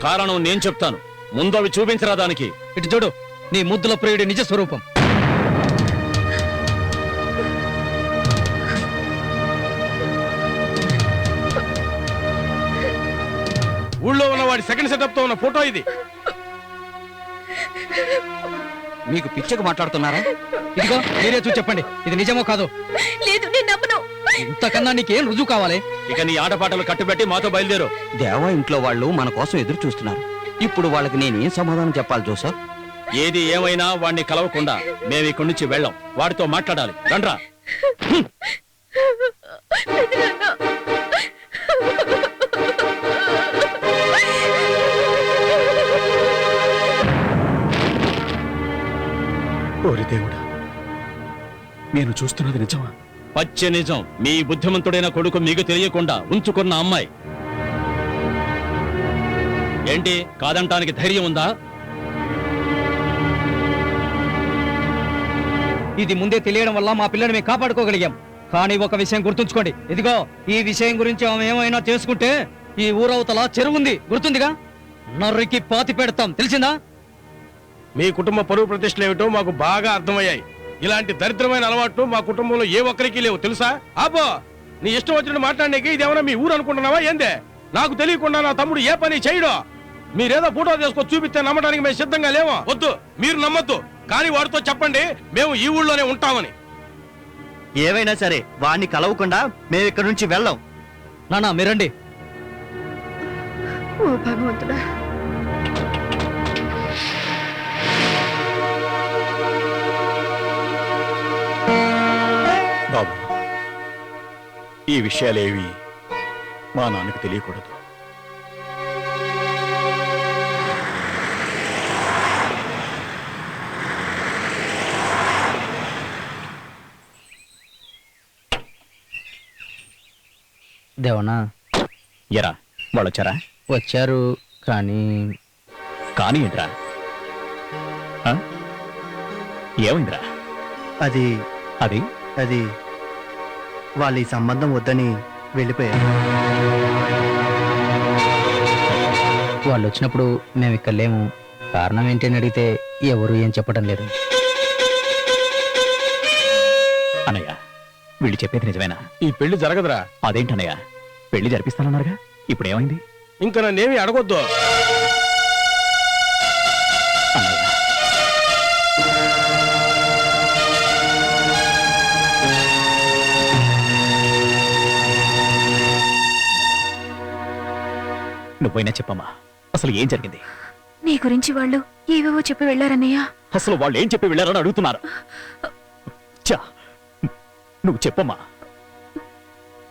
కారణం నేను చెప్తాను. ముందు అవి చూపించరా దానికి. ఇటు చూడు, నీ ముద్దుల ప్రియుడి నిజ స్వరూపం. ఊళ్ళో ఉన్న వాడి సెకండ్ సెటప్ తో ఉన్న ఫోటో ఇది. మీకు పిచ్చకు మాట్లాడుతున్నారా? ఇదిగో మీరే చూసి చెప్పండి, ఇది నిజమో కాదు. లేదు, నేను నమ్మను. ఇంతకన్నా నీకేం రుజువు కావాలి? ఇక నీ ఆటపాటలు కట్టుబెట్టి మాతో బయలుదేరు. దేవా ఇంట్లో వాళ్ళు మన కోసం ఎదురు చూస్తున్నారు. ఇప్పుడు వాళ్ళకి నేనేం సమాధానం చెప్పాలి జోసఫ్? ఏది ఏమైనా వాడిని కలవకుండా మేము ఇక్కడి నుంచి వెళ్ళాం. వాడితో మాట్లాడాలి. రండ్రా. పెదనాన్న. ఓరి దేవుడా, నేను చూస్తున్నది నిజమా? పచ్చ నిజం. మీ బుద్ధిమంతుడైన కొడుకు మీకు తెలియకుండా ఉంచుకున్న అమ్మాయి. ఏంటి, కాదంటానికి ధైర్యం ఉందా? ఇది ముందే తెలియడం వల్ల మా పిల్లని మేము కాపాడుకోగలిగాం. కానీ ఒక విషయం గుర్తుంచుకోండి. ఇదిగో, ఈ విషయం గురించి ఆమె ఏమైనా చేసుకుంటే ఈ ఊరవతల చెరువుంది, గుర్తుందిగా? నర్రికి పాతి పెడతాం, తెలిసిందా? మీ కుటుంబ పరువు ప్రతిష్టలు ఏమిటో మాకు బాగా అర్థమయ్యాయి. ఇలాంటి దరిద్రమైన అలవాట్లు మా కుటుంబంలో ఏ ఒక్కరికి లేవు, తెలుసా? ఆపో, నీ ఇష్టం వచ్చినట్టు మాట్లాడడానికి ఇదేమన్నా మీ ఊరు అనుకుంటున్నావా ఏందే? నాకు తెలియకుండా నా తమ్ముడు ఏ పని చేయడు. మీరేదో ఫోటో తీసుకొని చూపిస్తే నమ్మడానికి మేము సిద్ధంగా లేమో. వద్దు, మీరు నమ్మొద్దు. కానీ వాడితో చెప్పండి మేము ఈ ఊళ్ళోనే ఉంటామని. ఏవైనా సరే వాడిని కలవకుండా మేము ఇక్కడ నుంచి వెళ్ళాం. నానా మీరండి. ఓ భగవంతుడా. బాబు, ఈ విషయాలేవి మా నాన్నకు తెలియకూడదు. దేవనా, ఎరా వాళ్ళొచ్చారా? వచ్చారు కానీ కానీ ఏంట్రా? ఏమైందిరా? అది అది అది వాళ్ళ ఈ సంబంధం వద్దని వెళ్ళిపోయారు. వాళ్ళు వచ్చినప్పుడు మేము ఇక్కడ లేము. కారణం ఏంటని అడిగితే ఎవరు ఏం చెప్పడం లేదు. అన్నయ్య, వీళ్ళు చెప్పేది నిజమేనా? ఈ పెళ్లి జరగదురా. అదేంటన్నయ్య, పెళ్లి జరిపిస్తానన్నారుగా, ఇప్పుడు ఏమైంది? ఇంకా నన్నేమి అడగొద్దు. అన్నయ్య, నువ్వైనా చెప్పమ్మా, అసలు ఏం జరిగింది? నీ గురించి వాళ్ళు ఏవేవో చెప్పి వెళ్ళారన్నయ్య. అసలు వాళ్ళు ఏం చెప్పి వెళ్ళారని అడుగుతున్నారు. చా, నువ్వు చెప్పమ్మా.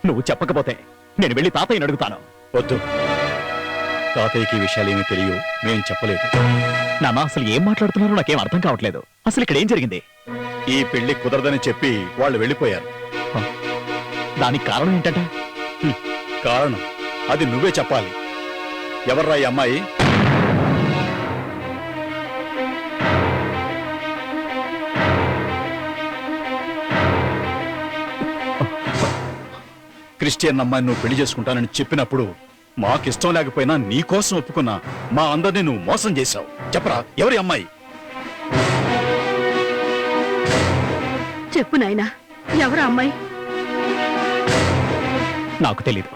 నువ్వు చెప్పకపోతే నేను వెళ్ళి తాతయ్యని అడుగుతాను. వద్దు, తాతయ్యకి ఈ విషయాలేమీ తెలియవు, మేం చెప్పలేదు. నాన్న, అసలు ఏం మాట్లాడుతున్నారో నాకేం అర్థం కావట్లేదు. అసలు ఇక్కడ ఏం జరిగింది? ఈ పెళ్లి కుదరదని చెప్పి వాళ్ళు వెళ్ళిపోయారు. దానికి కారణం ఏంటంట? కారణం అది నువ్వే చెప్పాలి. ఎవర్రా ఈ అమ్మాయి? క్రిస్టియన్ అమ్మాయిని నువ్వు పెళ్లి చేసుకుంటానని చెప్పినప్పుడు మాకిష్టం లేకపోయినా నీకోసం ఒప్పుకున్నా మా అందరినీ నువ్వు మోసం చేశావు. చెప్పరా, ఎవరి అమ్మాయి? చెప్పు నాయనా, ఎవరు అమ్మాయి? నాకు తెలీదు.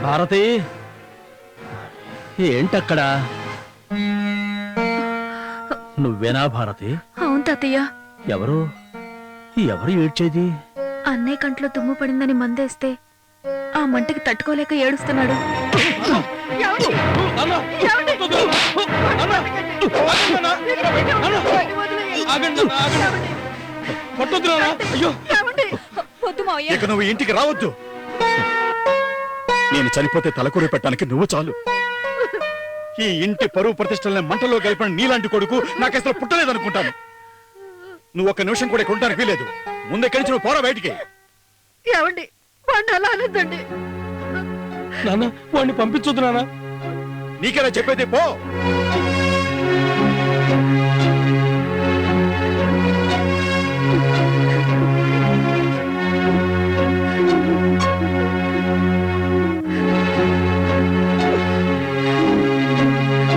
భారతి, ఏంటక్కడ? నువ్వేనా భారతి? అవును తాతయ్య. ఎవరు ఏడ్చేది? అన్నయ్య కంట్లో దుమ్ము పడిందని మందేస్తే ఆ ఆ మంటకి తట్టుకోలేక ఏడుస్తున్నాడు. ఇక నువ్వు ఇంటికి రావద్దు. నేను చనిపోతే తలకొరి పెట్టడానికి నువ్వు చాలు. ఈ ఇంటి పరువు ప్రతిష్టలని మంటలో కలిపిన నీలాంటి కొడుకు నాకు అసలు పుట్టలేదనుకుంటాను. నువ్వు ఒక్క నిమిషం కూడా ఇక్కడ ఉండడానికి వీలేదు. ముందు ఎక్కడి నుంచి నువ్వు పోరా బయటికి. ఏమండి వాడిని అలా అనొద్దండి. నాన్న వాడిని పంపించొద్దు నాన్న. నీకేనా చెప్పేది? పో.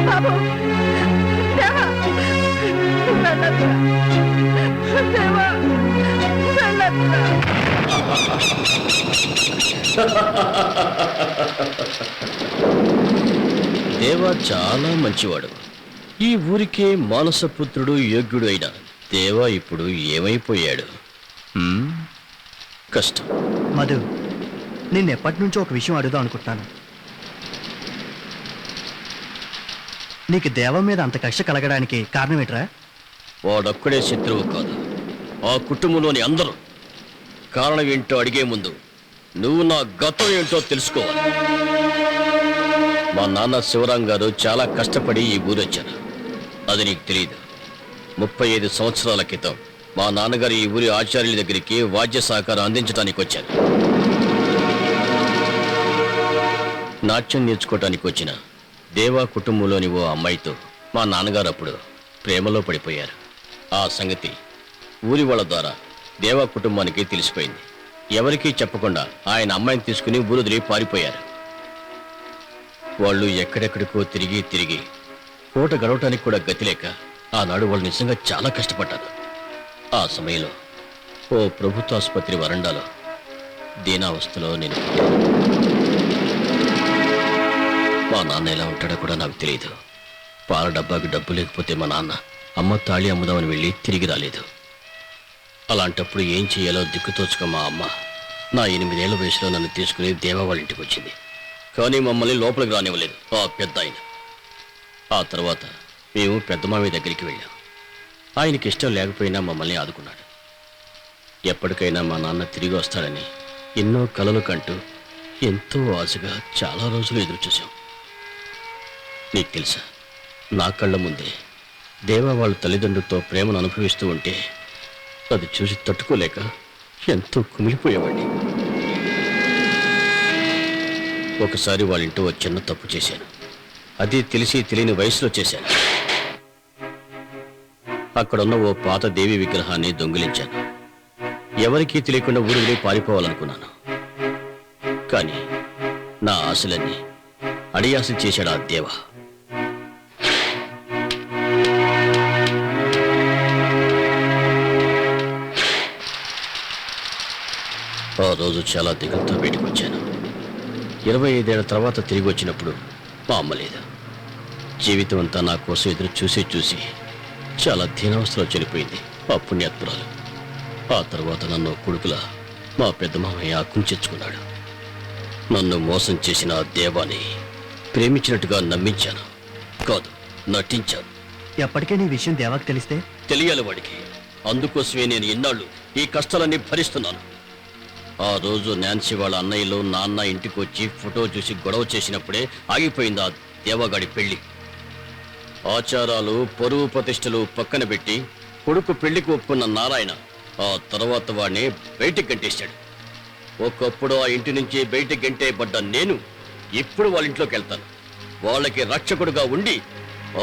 బాబు దేవా వెళ్ళొద్దురా. దేవా వెళ్ళొద్దురా. దేవా చాలా మంచివాడు. ఈ ఊరికే మానసపుత్రుడు యోగ్యుడు అయిన దేవా ఇప్పుడు ఏమైపోయాడు? కష్టం. మధు, నిన్నెప్పటి నుంచో ఒక విషయం అడుగుదాం అనుకుంటున్నాను. నీకు దేవం మీద అంత కక్ష కలగడానికి కారణం ఏంట్రా? వాడొక్కడే శత్రువు కాదు, ఆ కుటుంబంలోని అందరూ. కారణం ఏంటో అడిగే ముందు నువ్వు నా గతం ఏంటో తెలుసుకోవాలి. మా నాన్న శివరాం గారు చాలా కష్టపడి ఈ ఊరొచ్చారు. అది నీకు తెలియదు. 35 సంవత్సరాల క్రితం మా నాన్నగారు ఈ ఊరి ఆచార్యుల దగ్గరికి వాద్య సహకారం అందించడానికి వచ్చారు. నాట్యం నేర్చుకోవటానికి వచ్చిన దేవా కుటుంబంలోని ఓ అమ్మాయితో మా నాన్నగారు అప్పుడు ప్రేమలో పడిపోయారు. ఆ సంగతి ఊరి వాళ్ళ ద్వారా దేవా కుటుంబానికి తెలిసిపోయింది. ఎవరికీ చెప్పకుండా ఆయన అమ్మాయిని తీసుకుని ఊరుదిరి పారిపోయారు. వాళ్ళు ఎక్కడెక్కడికో తిరిగి తిరిగి పూట గడవటానికి కూడా గతిలేక ఆనాడు వాళ్ళు నిజంగా చాలా కష్టపడ్డారు. ఆ సమయంలో ఓ ప్రభుత్వ ఆసుపత్రి వరండాలో దీనావస్థలో నేను మా నాన్న ఎలా ఉంటాడో కూడా నాకు తెలియదు. పాల డబ్బాకి డబ్బు లేకపోతే మా నాన్న అమ్మ తాళి అమ్ముదామని వెళ్ళి తిరిగి రాలేదు. అలాంటప్పుడు ఏం చేయాలో దిక్కుతోచుక మా అమ్మ నా 8 ఏళ్ల వయసులో నన్ను తీసుకుని దేవా వాళ్ళ ఇంటికి వచ్చింది. కానీ మమ్మల్ని లోపలికి రానివ్వలేదు ఆ పెద్ద ఆయన. ఆ తర్వాత మేము పెద్ద మామయ్య దగ్గరికి వెళ్ళాం. ఆయనకి ఇష్టం లేకపోయినా మమ్మల్ని ఆదుకున్నాడు. ఎప్పటికైనా మా నాన్న తిరిగి వస్తాడని ఎన్నో కలలు కంటూ ఎంతో ఆశగా చాలా రోజులు ఎదురు చూశాం. నీకు తెలుసా, నా కళ్ళ ముందే దేవా వాళ్ళ తల్లిదండ్రులతో ప్రేమను అనుభవిస్తూ ఉంటే అది చూసి తట్టుకోలేక ఎంతో కుమిలిపోయేవాడిని. ఒకసారి వాళ్ళ ఇంట్లో ఒక చిన్న తప్పు చేశాను. అది తెలిసి తెలియని వయసులో చేశాను. అక్కడున్న ఓ పాత దేవి విగ్రహాన్ని దొంగిలించాను. ఎవరికీ తెలియకుండా ఊరు వెళ్ళి పారిపోవాలనుకున్నాను. కానీ నా ఆశలన్నీ అడియాసలు చేశాడు ఆ దేవా. ఆ రోజు చాలా దిగులతో బయటకు వచ్చాను. 25 ఏళ్ల తర్వాత తిరిగి వచ్చినప్పుడు మా అమ్మ లేదు. జీవితం అంతా నా కోసం ఎదురు చూసి చాలా దీనావస్థలో చనిపోయింది ఆ పుణ్యాత్మురాలు. ఆ తర్వాత నన్ను కొడుకులా మా పెద్ద మామయ్య కుంచెచ్చుకున్నాడు. నన్ను మోసం చేసిన ఆ దేవాని ప్రేమించినట్టుగా నమ్మించాను, కాదు నటించాను. ఎప్పటికే నీ విషయం దేవాకి తెలిస్తే? తెలియాలి వాడికి. అందుకోసమే నేను ఇన్నాళ్ళు ఈ కష్టాలన్నీ భరిస్తున్నాను. ఆ రోజు నాన్సీ వాళ్ళ అన్నయ్యలు నాన్న ఇంటికి వచ్చి ఫోటో చూసి గొడవ చేసినప్పుడే ఆగిపోయింది ఆ దేవగాడి పెళ్లి. ఆచారాలు పరువు ప్రతిష్టలు పక్కన పెట్టి కొడుకు పెళ్లికి ఒప్పుకున్న నారాయణ ఆ తర్వాత వాడిని బయటికి గంటేశాడు. ఒకప్పుడు ఆ ఇంటి నుంచి బయటికి గంటేయబడ్డ నేను ఇప్పుడు వాళ్ళ ఇంట్లోకి వెళ్తాను. వాళ్ళకి రక్షకుడుగా ఉండి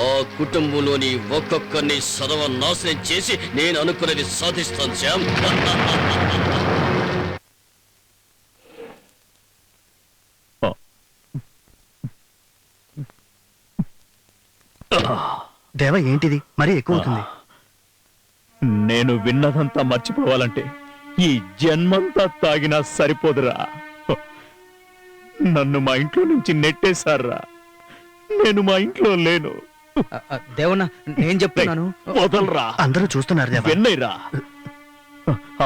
ఆ కుటుంబంలోని ఒక్కొక్కరిని సర్వనాశనం చేసి నేను అనుకున్నది సాధిస్తాను శ్యామ్. దేవ, ఏంటిది మరీ ఎక్కువ అవుతుంది. నేను విన్నదంతా మర్చిపోవాలంటే ఈ జన్మంతా తాగినా సరిపోదురా. నన్ను మా ఇంట్లో నుంచి నెట్టేశారా. నేను మా ఇంట్లో లేను. దేవన్న, నేను చెప్తున్నాను. వదలరా. అందరూ చూస్తున్నారు దేవ. విన్నైరా,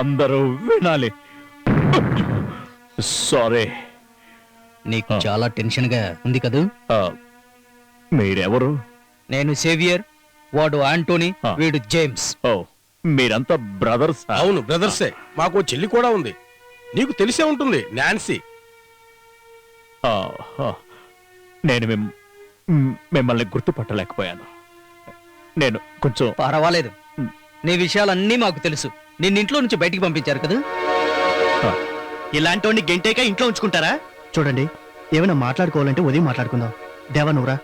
అందరూ వినాలి. సారీ, నీకు చాలా టెన్షన్ గా ఉంది కదూ? మీరెవరు? నేను సేవియర్, వాడు ఆంటోనీ, వీడు జేమ్స్. ఓ, మీరంతా బ్రదర్స్? అవును, బ్రదర్సే. మాకు చెల్లి కూడా ఉంది, నీకు తెలిసే ఉంటుంది, నాన్సీ. నేను మిమ్మల్ని గుర్తుపట్టలేకపోయాను. నేను కొంచెం... పర్వాలేదు, నీ విషయాలన్నీ మాకు తెలుసు. నిన్నింట్లో నుంచి బయటికి పంపించారు కదా. ఇలాంటి గంటేక ఇంట్లో ఉంచుకుంటారా? చూడండి, ఏమైనా మాట్లాడుకోవాలంటే ఉదయం మాట్లాడుకుందాం. దేవా నువ్వురా.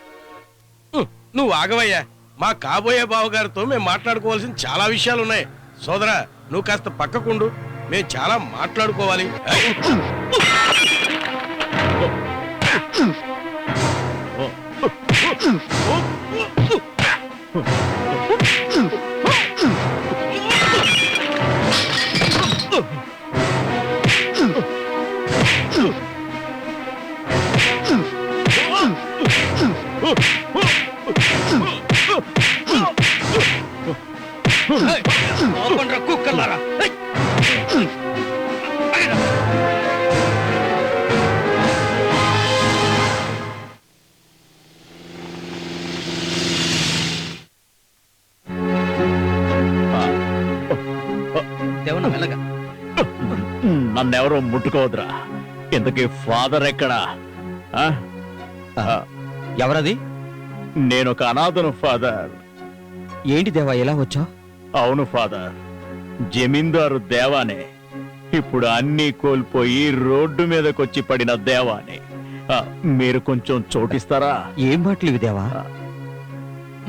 నువ్వు ఆగవయ్యా. మా కాబోయే బావగారితో మేము మాట్లాడుకోవాల్సిన చాలా విషయాలున్నాయి. సోదరా, నువ్వు కాస్త పక్కకుండు, మేము చాలా మాట్లాడుకోవాలి. కుక్కలారా, దేవన మెల్లగా. నన్నెవరో ముట్టుకోవద్దురా. ఇంతకీ ఫాదర్ ఎక్కడా? ఎవరది? నేనొక అనాథను ఫాదర్. ఏంటి దేవా ఇలా వచ్చా? అవును ఫాదర్, జమీందారు దేవానే. ఇప్పుడు అన్నీ కోల్పోయి రోడ్డు మీదకొచ్చి పడిన దేవానే. మీరు కొంచెం చోటిస్తారా? ఏం మాటలు ఇవి దేవా?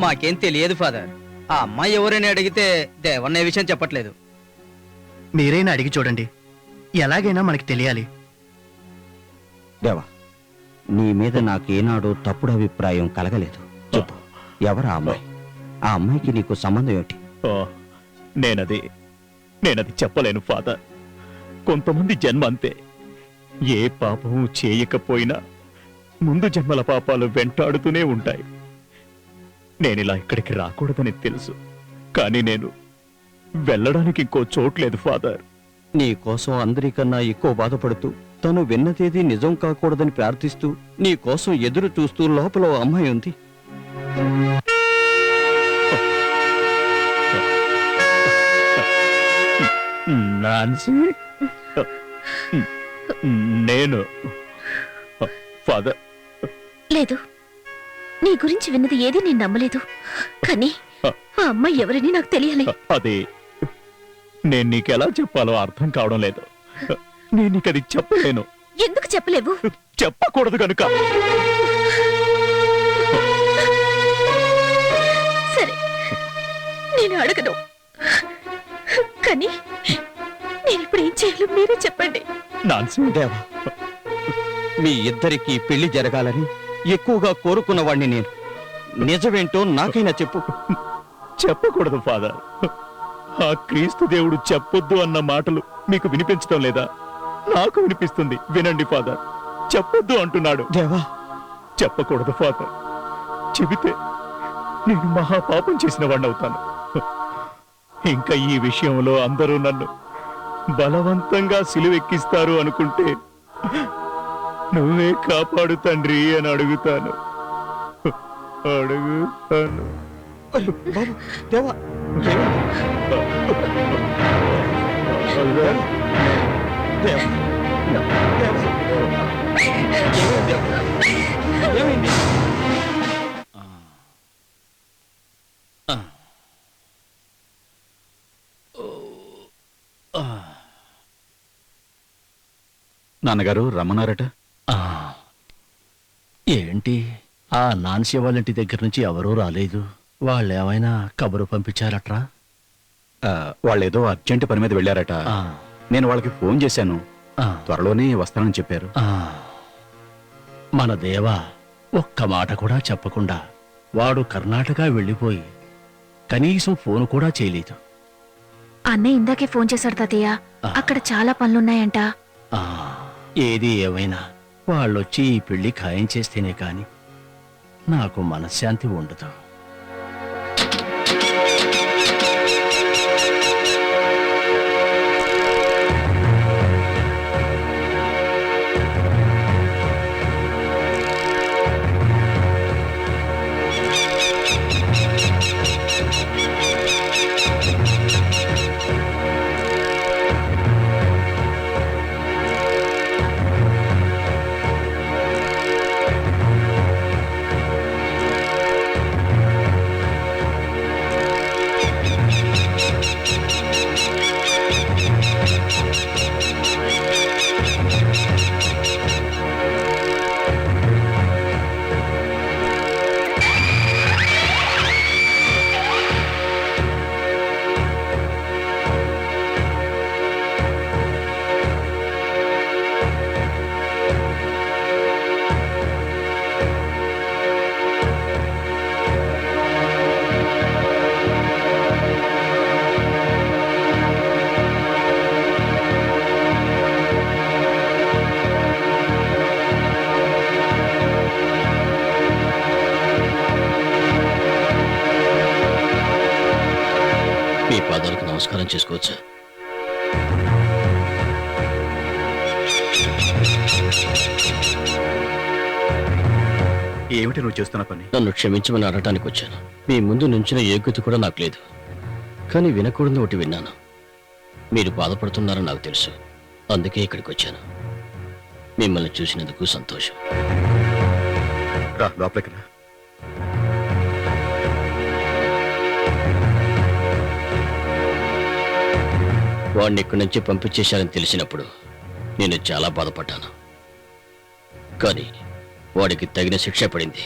మాకేం తెలియదు ఫాదర్. ఆ అమ్మాయి ఎవరైనా అడిగితే దేవన్న ఏ విషయం చెప్పట్లేదు. మీరైనా అడిగి చూడండి, ఎలాగైనా మనకి తెలియాలి. దేవా, నీ మీద నాకేనాడు తప్పుడు అభిప్రాయం కలగలేదు. చెప్పు, ఎవరా అమ్మాయి? ఆ అమ్మాయికి నీకు సంబంధం ఏమిటి? నేనది చెప్పలేను ఫాదర్. కొంతమంది జన్మ అంతే. ఏ పాపము చేయకపోయినా ముందు జన్మల పాపాలు వెంటాడుతూనే ఉంటాయి. నేనిలా ఇక్కడికి రాకూడదని తెలుసు, కానీ నేను వెళ్ళడానికి ఇంకో చోట్లేదు ఫాదర్. నీ కోసం అందరికన్నా ఎక్కువ బాధపడుతూ, తను విన్నదేది నిజం కాకూడదని ప్రార్థిస్తూ, నీ కోసం ఎదురు చూస్తూ లోపల ఓ అమ్మాయి ఉంది. నాన్సీ, నేను ఫాదర్. లేదు, నీ గురించి విన్నది ఏది నేను నమ్మలేదు, కానీ ఆ అమ్మాయి ఎవరని నాకు తెలియాలి. అది నేను నీకెలా చెప్పాలో అర్థం కావడం లేదు. నేను నీకది చెప్పలేను. ఎందుకు చెప్పలేవు? చెప్పకూడదు కనుక. సరే, నేను అడగను, కానీ నేను ఇప్పుడు ఏం చేయాలో మీరే చెప్పండి. నాన్సీ, దేవా, మీ ఇద్దరికీ పెళ్లి జరగాలని ఎక్కువగా కోరుకున్నవాణ్ణి నేను. నిజమేంటో నాకైనా చెప్పు. చెప్పకూడదు ఫాదర్. ఆ క్రీస్తు దేవుడు చెప్పొద్దు అన్న మాటలు మీకు వినిపించడం లేదా? నాకు వినిపిస్తుంది. వినండి ఫాదర్, చెప్పొద్దు అంటున్నాడు. దేవా, చెప్పకూడదు ఫాదర్. చెబితే నేను మహాపాపం చేసిన వాడిని అవుతాను. ఇంకా ఈ విషయంలో అందరూ నన్ను బలవంతంగా సిలువెక్కిస్తారు అనుకుంటే, నువ్వే కాపాడు తండ్రి అని అడుగుతాను. దేవా, ఏమైంది? నాన్నగారు రమ్మన్నారట. ఏంటి, ఆ నాన్సీ వాళ్ళ ఇంటి దగ్గర నుంచి ఎవరూ రాలేదు. వాళ్ళేమైనా కబురు పంపించారట్రా? వాళ్ళేదో అర్జెంట్ పని మీద వెళ్ళారట. నేను వాళ్ళకి ఫోన్ చేశాను, త్వరలోనే వస్తానని చెప్పారు. మన దేవా ఒక్క మాట కూడా చెప్పకుండా వాడు కర్ణాటక వెళ్ళిపోయి కనీసం ఫోన్ కూడా చేయలేదు. అన్నయ్య ఇందాకే ఫోన్ చేశాడు తాతయ్య. అక్కడ చాలా పనులున్నాయంట. ఏది ఏమైనా వాళ్ళొచ్చి ఈ పెళ్లి ఖాయం చేస్తేనే కాని నాకు మనశ్శాంతి ఉండదు. కూర్చో. ఏమిటి నువ్వు చేస్తున్న పని? నన్ను క్షమించమని అడగటానికి వచ్చాను. మీ ముందు నుంచిన యోగ్యత కూడా నాకు లేదు, కానీ వినకూడదు ఒకటి విన్నాను. మీరు బాధపడుతున్నారని నాకు తెలుసు, అందుకే ఇక్కడికి వచ్చాను. మిమ్మల్ని చూసినందుకు సంతోషం. రా లోపలికి రా. వాడిని ఇక్కడి నుంచి పంపించేశారని తెలిసినప్పుడు నేను చాలా బాధపడ్డాను, కానీ వాడికి తగిన శిక్ష పడింది.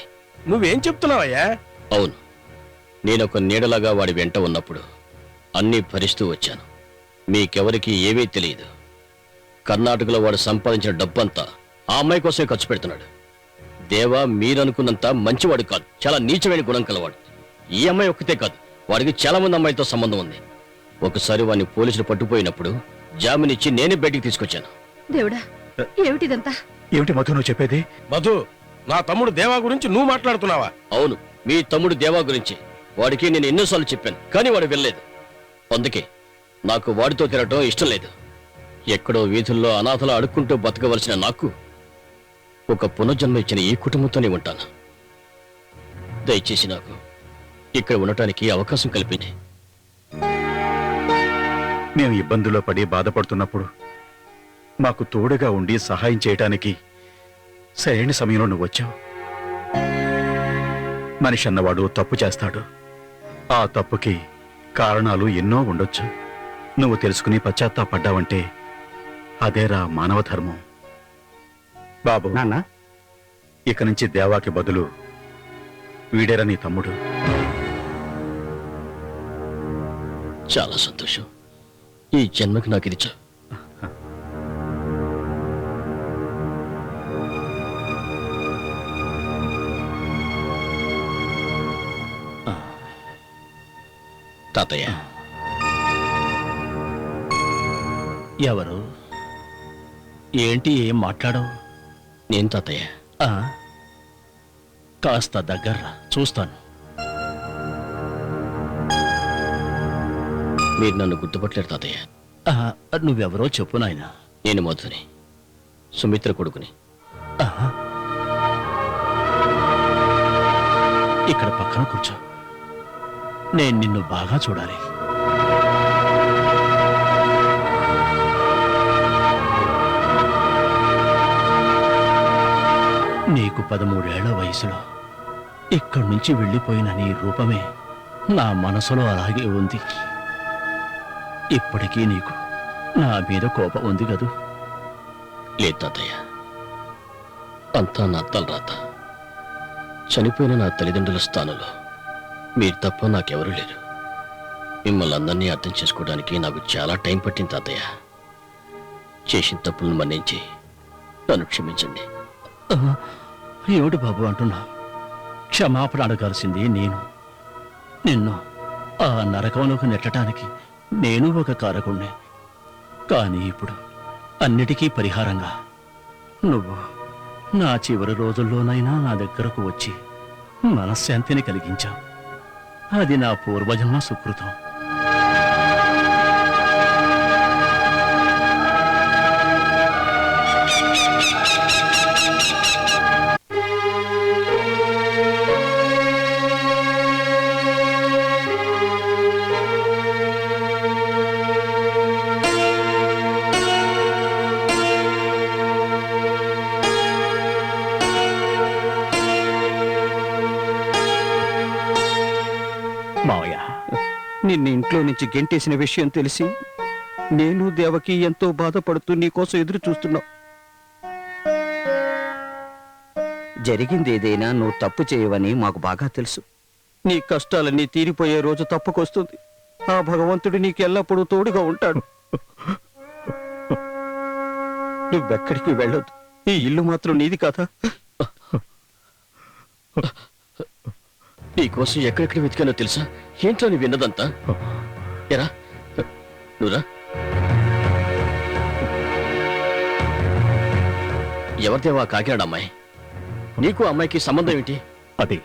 నువ్వేం చెప్తున్నావయ్యా? అవును, నేనొక నీడలాగా వాడి వెంట ఉన్నప్పుడు అన్నీ భరిస్తూ వచ్చాను. మీకెవరికి ఏమీ తెలియదు. కర్ణాటకలో వాడు సంపాదించిన డబ్బంతా ఆ అమ్మాయి కోసమే ఖర్చు పెడుతున్నాడు. దేవా మీరనుకున్నంత మంచివాడు కాదు, చాలా నీచమైన గుణం కలవాడు. ఈ అమ్మాయి ఒక్కతే కాదు, వాడికి చాలా మంది అమ్మాయిలతో సంబంధం ఉంది. ఒకసారి వాడిని పోలీసులు పట్టుపోయినప్పుడు జామీనిచ్చి నేనే బయటికి తీసుకొచ్చాను. దేవుడా, ఏమిటిదంతా? ఏమిటి మధు నువ్వు చెప్పేది? మధు, నా తమ్ముడు దేవా గురించి నువ్వు మాట్లాడుతున్నావా? అవును, మీ తమ్ముడు దేవా గురించి. వాడికి నేను ఎన్నోసార్లు చెప్పాను, కానీ వాడు వెళ్ళలేదు. అందుకే నాకు వాడితో తిరగటం ఇష్టం లేదు. ఎక్కడో వీధుల్లో అనాథలు అడుక్కుంటూ బతకవలసిన నాకు ఒక పునర్జన్మ ఇచ్చిన ఈ కుటుంబంతోనే ఉంటాను. దయచేసి నాకు ఇక్కడ ఉండటానికి అవకాశం కల్పించి. మేము ఇబ్బందుల్లో పడి బాధపడుతున్నప్పుడు మాకు తోడుగా ఉండి సహాయం చేయటానికి సరైన సమయంలో నువ్వు వచ్చావు. మనిషి అన్నవాడు తప్పు చేస్తాడు. ఆ తప్పుకి కారణాలు ఎన్నో ఉండొచ్చు. నువ్వు తెలుసుకుని పశ్చాత్తాపడ్డావంటే అదేరా మానవ ధర్మం. బాబు, నాన్న, ఇక నుంచి దేవాకి బదులు వీడేరా నీ తమ్ముడు. చాలా సంతోషం. ఈ జన్మకి నాకు ఇది తాతయ్య. ఎవరు? ఏంటి, ఏం మాట్లాడవు? నేను తాతయ్య. కాస్త దగ్గర చూస్తాను. మీరు నన్ను గుర్తుపట్టలేరు తాతయ్య. నువ్వెవరో చెప్పు నాయనా. నేను మధుని, సుమిత్ర కొడుకుని. ఇక్కడ పక్కన కూర్చో, నేను నిన్ను బాగా చూడాలి. నీకు 13 ఏళ్ల వయసులో ఇక్కడి నుంచి వెళ్ళిపోయిన నీ రూపమే నా మనసులో అలాగే ఉంది. ఇప్పటికీ నీకు నా మీద కోపం ఉంది కదూ? లేదు తాతయ్య, అంతా నా తలరాత. చనిపోయిన నా తల్లిదండ్రుల స్థానంలో మీరు తప్ప నాకెవరూ లేరు. మిమ్మల్ని అందరినీ అర్థం చేసుకోవడానికి నాకు చాలా టైం పట్టింది తాతయ్య. చేసిన తప్పులను మన్నించి నన్ను క్షమించండి. ఏమిటి బాబు అంటున్నా? క్షమాపణ అడగాల్సింది నేను. నిన్ను ఆ నరకంలోకి నెట్టడానికి నేను ఒక కారకుణ్ణే. కానీ ఇప్పుడు అన్నిటికీ పరిహారంగా నువ్వు నా చివరి రోజుల్లోనైనా నా దగ్గరకు వచ్చి మనశ్శాంతిని కలిగించావు. అది నా పూర్వజన్మ సుకృతం. మావయ్య, నిన్ను ఇంట్లో నుంచి గెంటేసిన విషయం తెలిసి నేను దేవకి ఎంతో బాధపడుతూ నీకోసం ఎదురు చూస్తున్నావు. జరిగింది ఏదైనా నువ్వు తప్పు చేయవని మాకు బాగా తెలుసు. నీ కష్టాలన్నీ తీరిపోయే రోజు తప్పకొస్తుంది. ఆ భగవంతుడు నీకు ఎల్లప్పుడూ తోడుగా ఉంటాడు. నువ్వెక్కడికి వెళ్ళొద్దు. ఈ ఇల్లు మాత్రం నీది కదా. నీకోసం ఎక్కడెక్కడ వెతికానో తెలుసా? ఏంటో నీ విన్నదంతా. ఎరా నువ్వురా. ఎవరిదేవా కాకినాడ అమ్మాయి? నీకు అమ్మాయికి సంబంధం ఏంటి? అది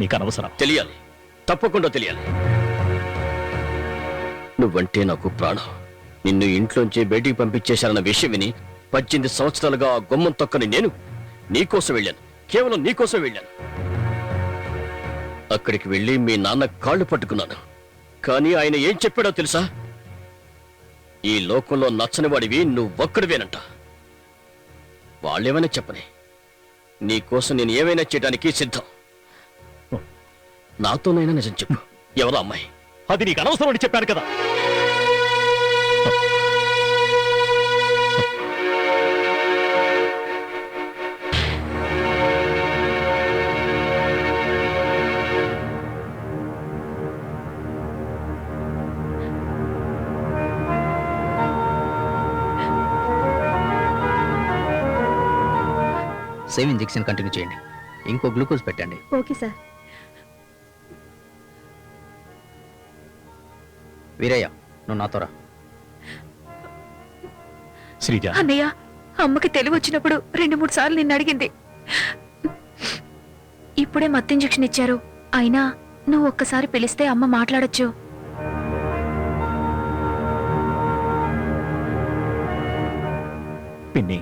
నీకు అనవసరం. తెలియాలి, తప్పకుండా తెలియాలి. నువ్వంటే నాకు ప్రాణం. నిన్ను ఇంట్లోంచి బయటికి పంపించేశారన్న విషయం విని 18 సంవత్సరాలుగా ఆ గుమ్మం తొక్కని నేను నీకోసం వెళ్ళాను. కేవలం నీకోసం వెళ్ళాను. అక్కడికి వెళ్ళి మీ నాన్న కాళ్ళు పట్టుకున్నాను. కానీ ఆయన ఏం చెప్పాడో తెలుసా? ఈ లోకంలో నచ్చని వాడివి నువ్వొక్కడివేనంట. వాళ్ళేమైనా చెప్పని, నీకోసం నేను ఏమైనా చేయడానికి సిద్ధం. నాతోనైనా నిజం చెప్పు, ఎవరో అమ్మాయి? అది నీకు అనవసరం అని చెప్పాను కదా. సేమ్ ఇంజెక్షన్ కంటిన్యూ చేయండి. ఇంకో గ్లూకోజ్ పెట్టండి. Okay sir. వీరయ్య, నువ్వు నాతో రా. శ్రీజ, అన్నయ్య, అమ్మకి తెలివి వచ్చినప్పుడు 2-3 సార్లు నిన్ను అడిగింది. ఇప్పుడే మత్తు ఇంజెక్షన్ ఇచ్చారు. అయినా నువ్వు ఒక్కసారి పిలిస్తే అమ్మ మాట్లాడొచ్చు. పిన్ని,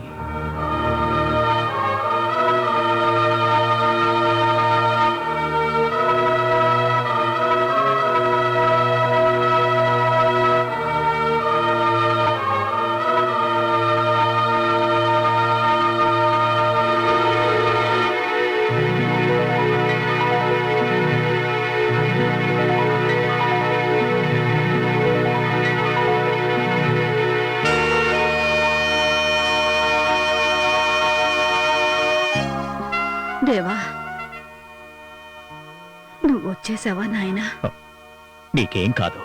దేవా, నువ్వు వచ్చేసావా నాయనా? నీకేం కాదు,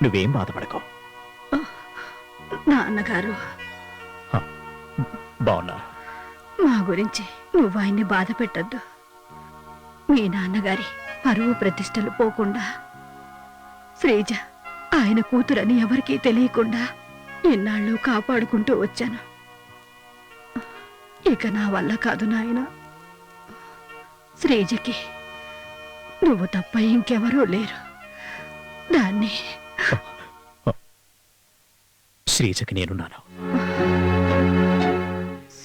నువ్వేం బాధపడకో. నాన్నగారు బావున్నా? మా గురించి నువ్వు ఆయన్ని బాధ పెట్టద్దు. మీ నాన్నగారి పరువు ప్రతిష్టలు పోకుండా, శ్రీజ ఆయన కూతురని ఎవరికీ తెలియకుండా ఇన్నాళ్ళు కాపాడుకుంటూ వచ్చాను. ఇక నా వల్ల కాదు నాయన. శ్రీజకి నువ్వు తప్ప ఇంకెవరూ లేరు. దాన్ని శ్రీజకి నేనున్నాను.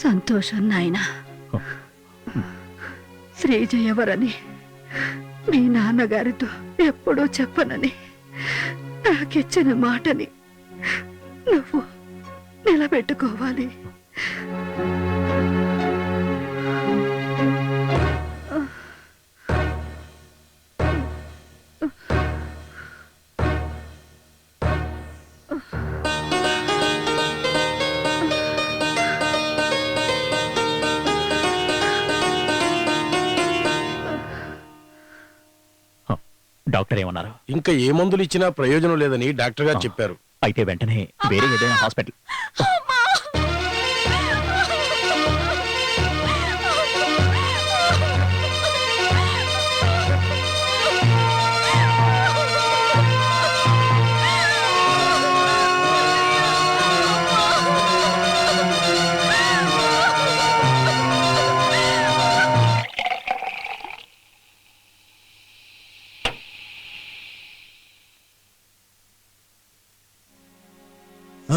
సంతోషం నాయనా. శ్రీజ ఎవరని మీ నాన్నగారితో ఎప్పుడూ చెప్పనని నాకిచ్చిన మాటని నువ్వు నిలబెట్టుకోవాలి. డాక్టర్ ఏమన్నారు? ఇంకా ఏ మందులు ఇచ్చినా ప్రయోజనం లేదని డాక్టర్ గారు చెప్పారు. అయితే వెంటనే వేరే ఏదైనా హాస్పిటల్.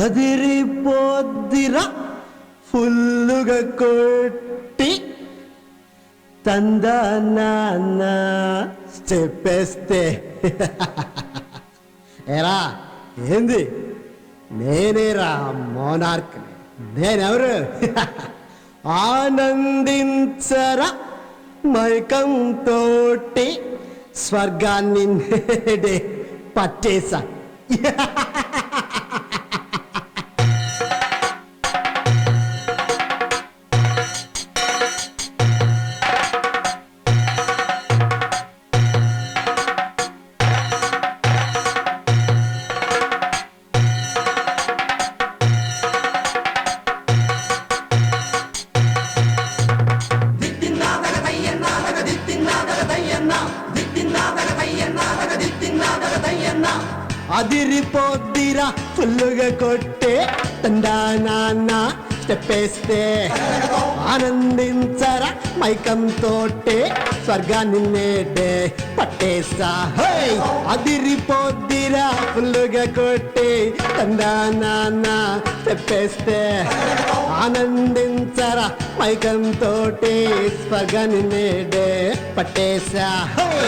అదిరిపోద్దిరా ఫుల్లుగా కొట్టి తందనాన్న స్టెప్పేస్తే. ఎరా ఏంది? నేనేరా మోనార్క్. నేనెవరు? ఆనందించరా మైకం తోటి స్వర్గాన్ని నేడే పట్టేశా. అదిరిపోద్దిరా ఫుల్లుగా కొట్టే తందానాన్న స్టెప్పేస్తే. ఆనందించరా మైకం తోటే స్వర్గాన్ని నేడే పట్టే. పట్టేసా హై అదిరిపోద్దిరా ఫుల్లుగా కొట్టి తందా నాన్న చెప్పేస్తే ఆనందించరా మైకం తోటి స్వర్గాన్ని నేడే పట్టేసా హై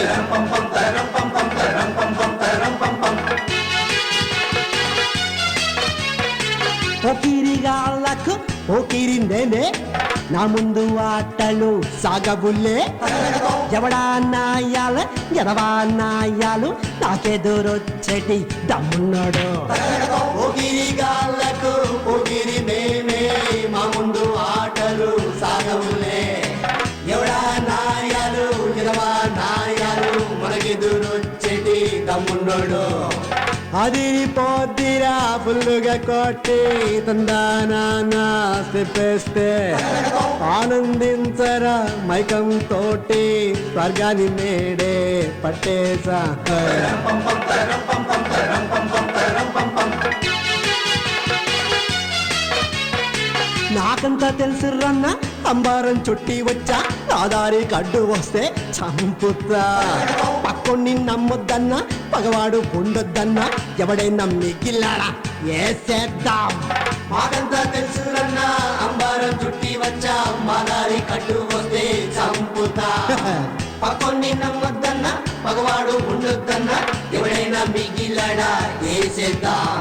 పోకిరిగాళ్ళకు పోకిరి నేనే నా ముందు ఆటలు సాగబుల్లే ఎవడా నాయాలు ఎదవా నాయాలు నాకెదురొచ్చటి దమ్మున్నాడు పోకిరిగాళ్ళకు పోకిరి మేమే మా ముందు ఆటలు సాగబుల్లే ఎవడా నాయాలు ఎదవా నాయాలు మనకెదురొచ్చటి దమ్మున్నాడు అదిరిపోద్దిరా ఫుల్లుగా కొట్టి తందానా చెప్పేస్తే ఆనందించరా మైకం తోటి స్వర్గాన్ని నేడే పట్టేసా నాకంతా తెలుసు రన్న అంబారం చుట్టి వచ్చా ఆదారి కడ్డు వస్తే చంపుతా పక్కొన్ని నమ్మొద్దన్నా పగవాడు పొందొద్దన్నా ఎవడైనా మిగిలాడా ఏసేద్దాం మాకంతా తెలుసు రన్న అంబారం చుట్టి వచ్చా మాదారి కడ్డు వస్తే చంపుతా పక్కొన్ని నమ్మొద్దన్నా పగవాడు ఉండొద్దన్నా ఎవడైనా మిగిలాడా ఏసేద్దాం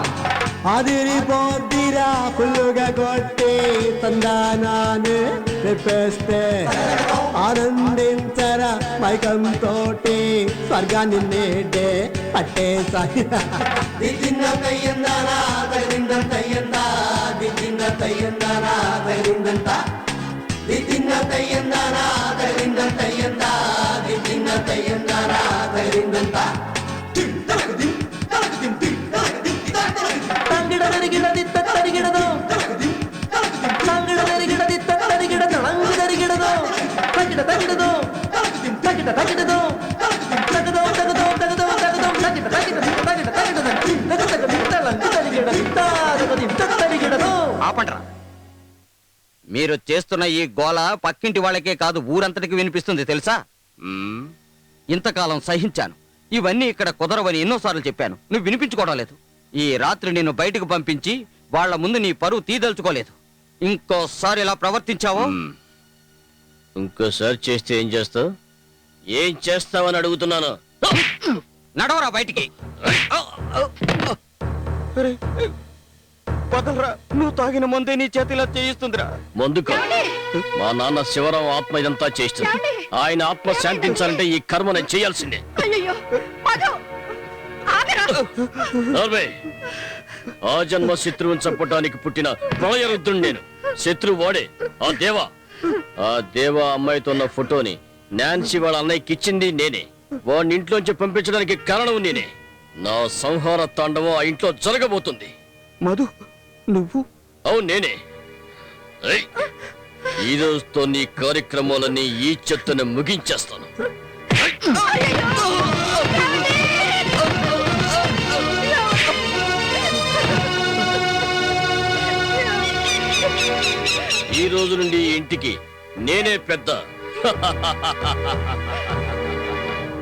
అదిరిపోద్దిరా ఫుల్లుగా కొట్టి తందానాన్ని చెప్పేస్తే ఆనందించరా మైకం తోటి స్వర్గాన్ని నేడే పట్టేసా దిద్దిన తయ్యందానా తగిలింద తయ్యందా దిద్దిన తయ్యందానా తగిలిందంత దిద్దిన తయ్యందానా తగిలింద తయ్యందా దిద్దిన తయ్యందానా తగిలిందంత ఆపండ్రా. మీరు చేస్తున్న ఈ గోల పక్కింటి వాళ్ళకే కాదు ఊరంతటికి వినిపిస్తుంది తెలుసా? ఇంతకాలం సహించాను. ఇవన్నీ ఇక్కడ కుదరవని ఎన్నోసార్లు చెప్పాను. నువ్వు వినిపించుకోవడం లేదు. ఈ రాత్రి నిన్ను బయటకు పంపించి వాళ్ళ ముందు నీ పరువు తీదలుచుకోలేదు. ఇంకోసారి ఇలా ప్రవర్తించావో ఇంకోసారి చేస్తే ఏం చేస్తావు? ఏం చేస్తావని అడుగుతున్నాను. నడవరా బయటికి. వదలరా, నువ్వు తాగిన ముందే నీ చేతిలో చేయిస్తుందిరా. ముందు మా నాన్న శివరాం ఆత్మ ఇదంతా చేస్తుంది. ఆయన ఆత్మ శాంతించాలంటే ఈ కర్మ నేను చేయాల్సిందే. ఆ జన్మ శత్రువుని చంపటానికి పుట్టిన ప్రళయ రుద్రుడు నేను. శత్రువు వాడే ఆ దేవా అమ్మాయితో ఉన్న ఫోటోని నాన్సీ వాళ్ళ అన్నయ్యకి ఇచ్చింది నేనే. వాడిని ఇంట్లోంచి పంపించడానికి కారణం నేనే. నా సంహార తాండవం ఆ ఇంట్లో జరగబోతుంది. మధు, నువ్వు? అవును, నేనే. ఈ రోజుతో నీ కార్యక్రమాలన్నీ ఈ చెత్తను ముగించేస్తాను. ఈ రోజు నుండి ఈ ఇంటికి నేనే పెద్ద.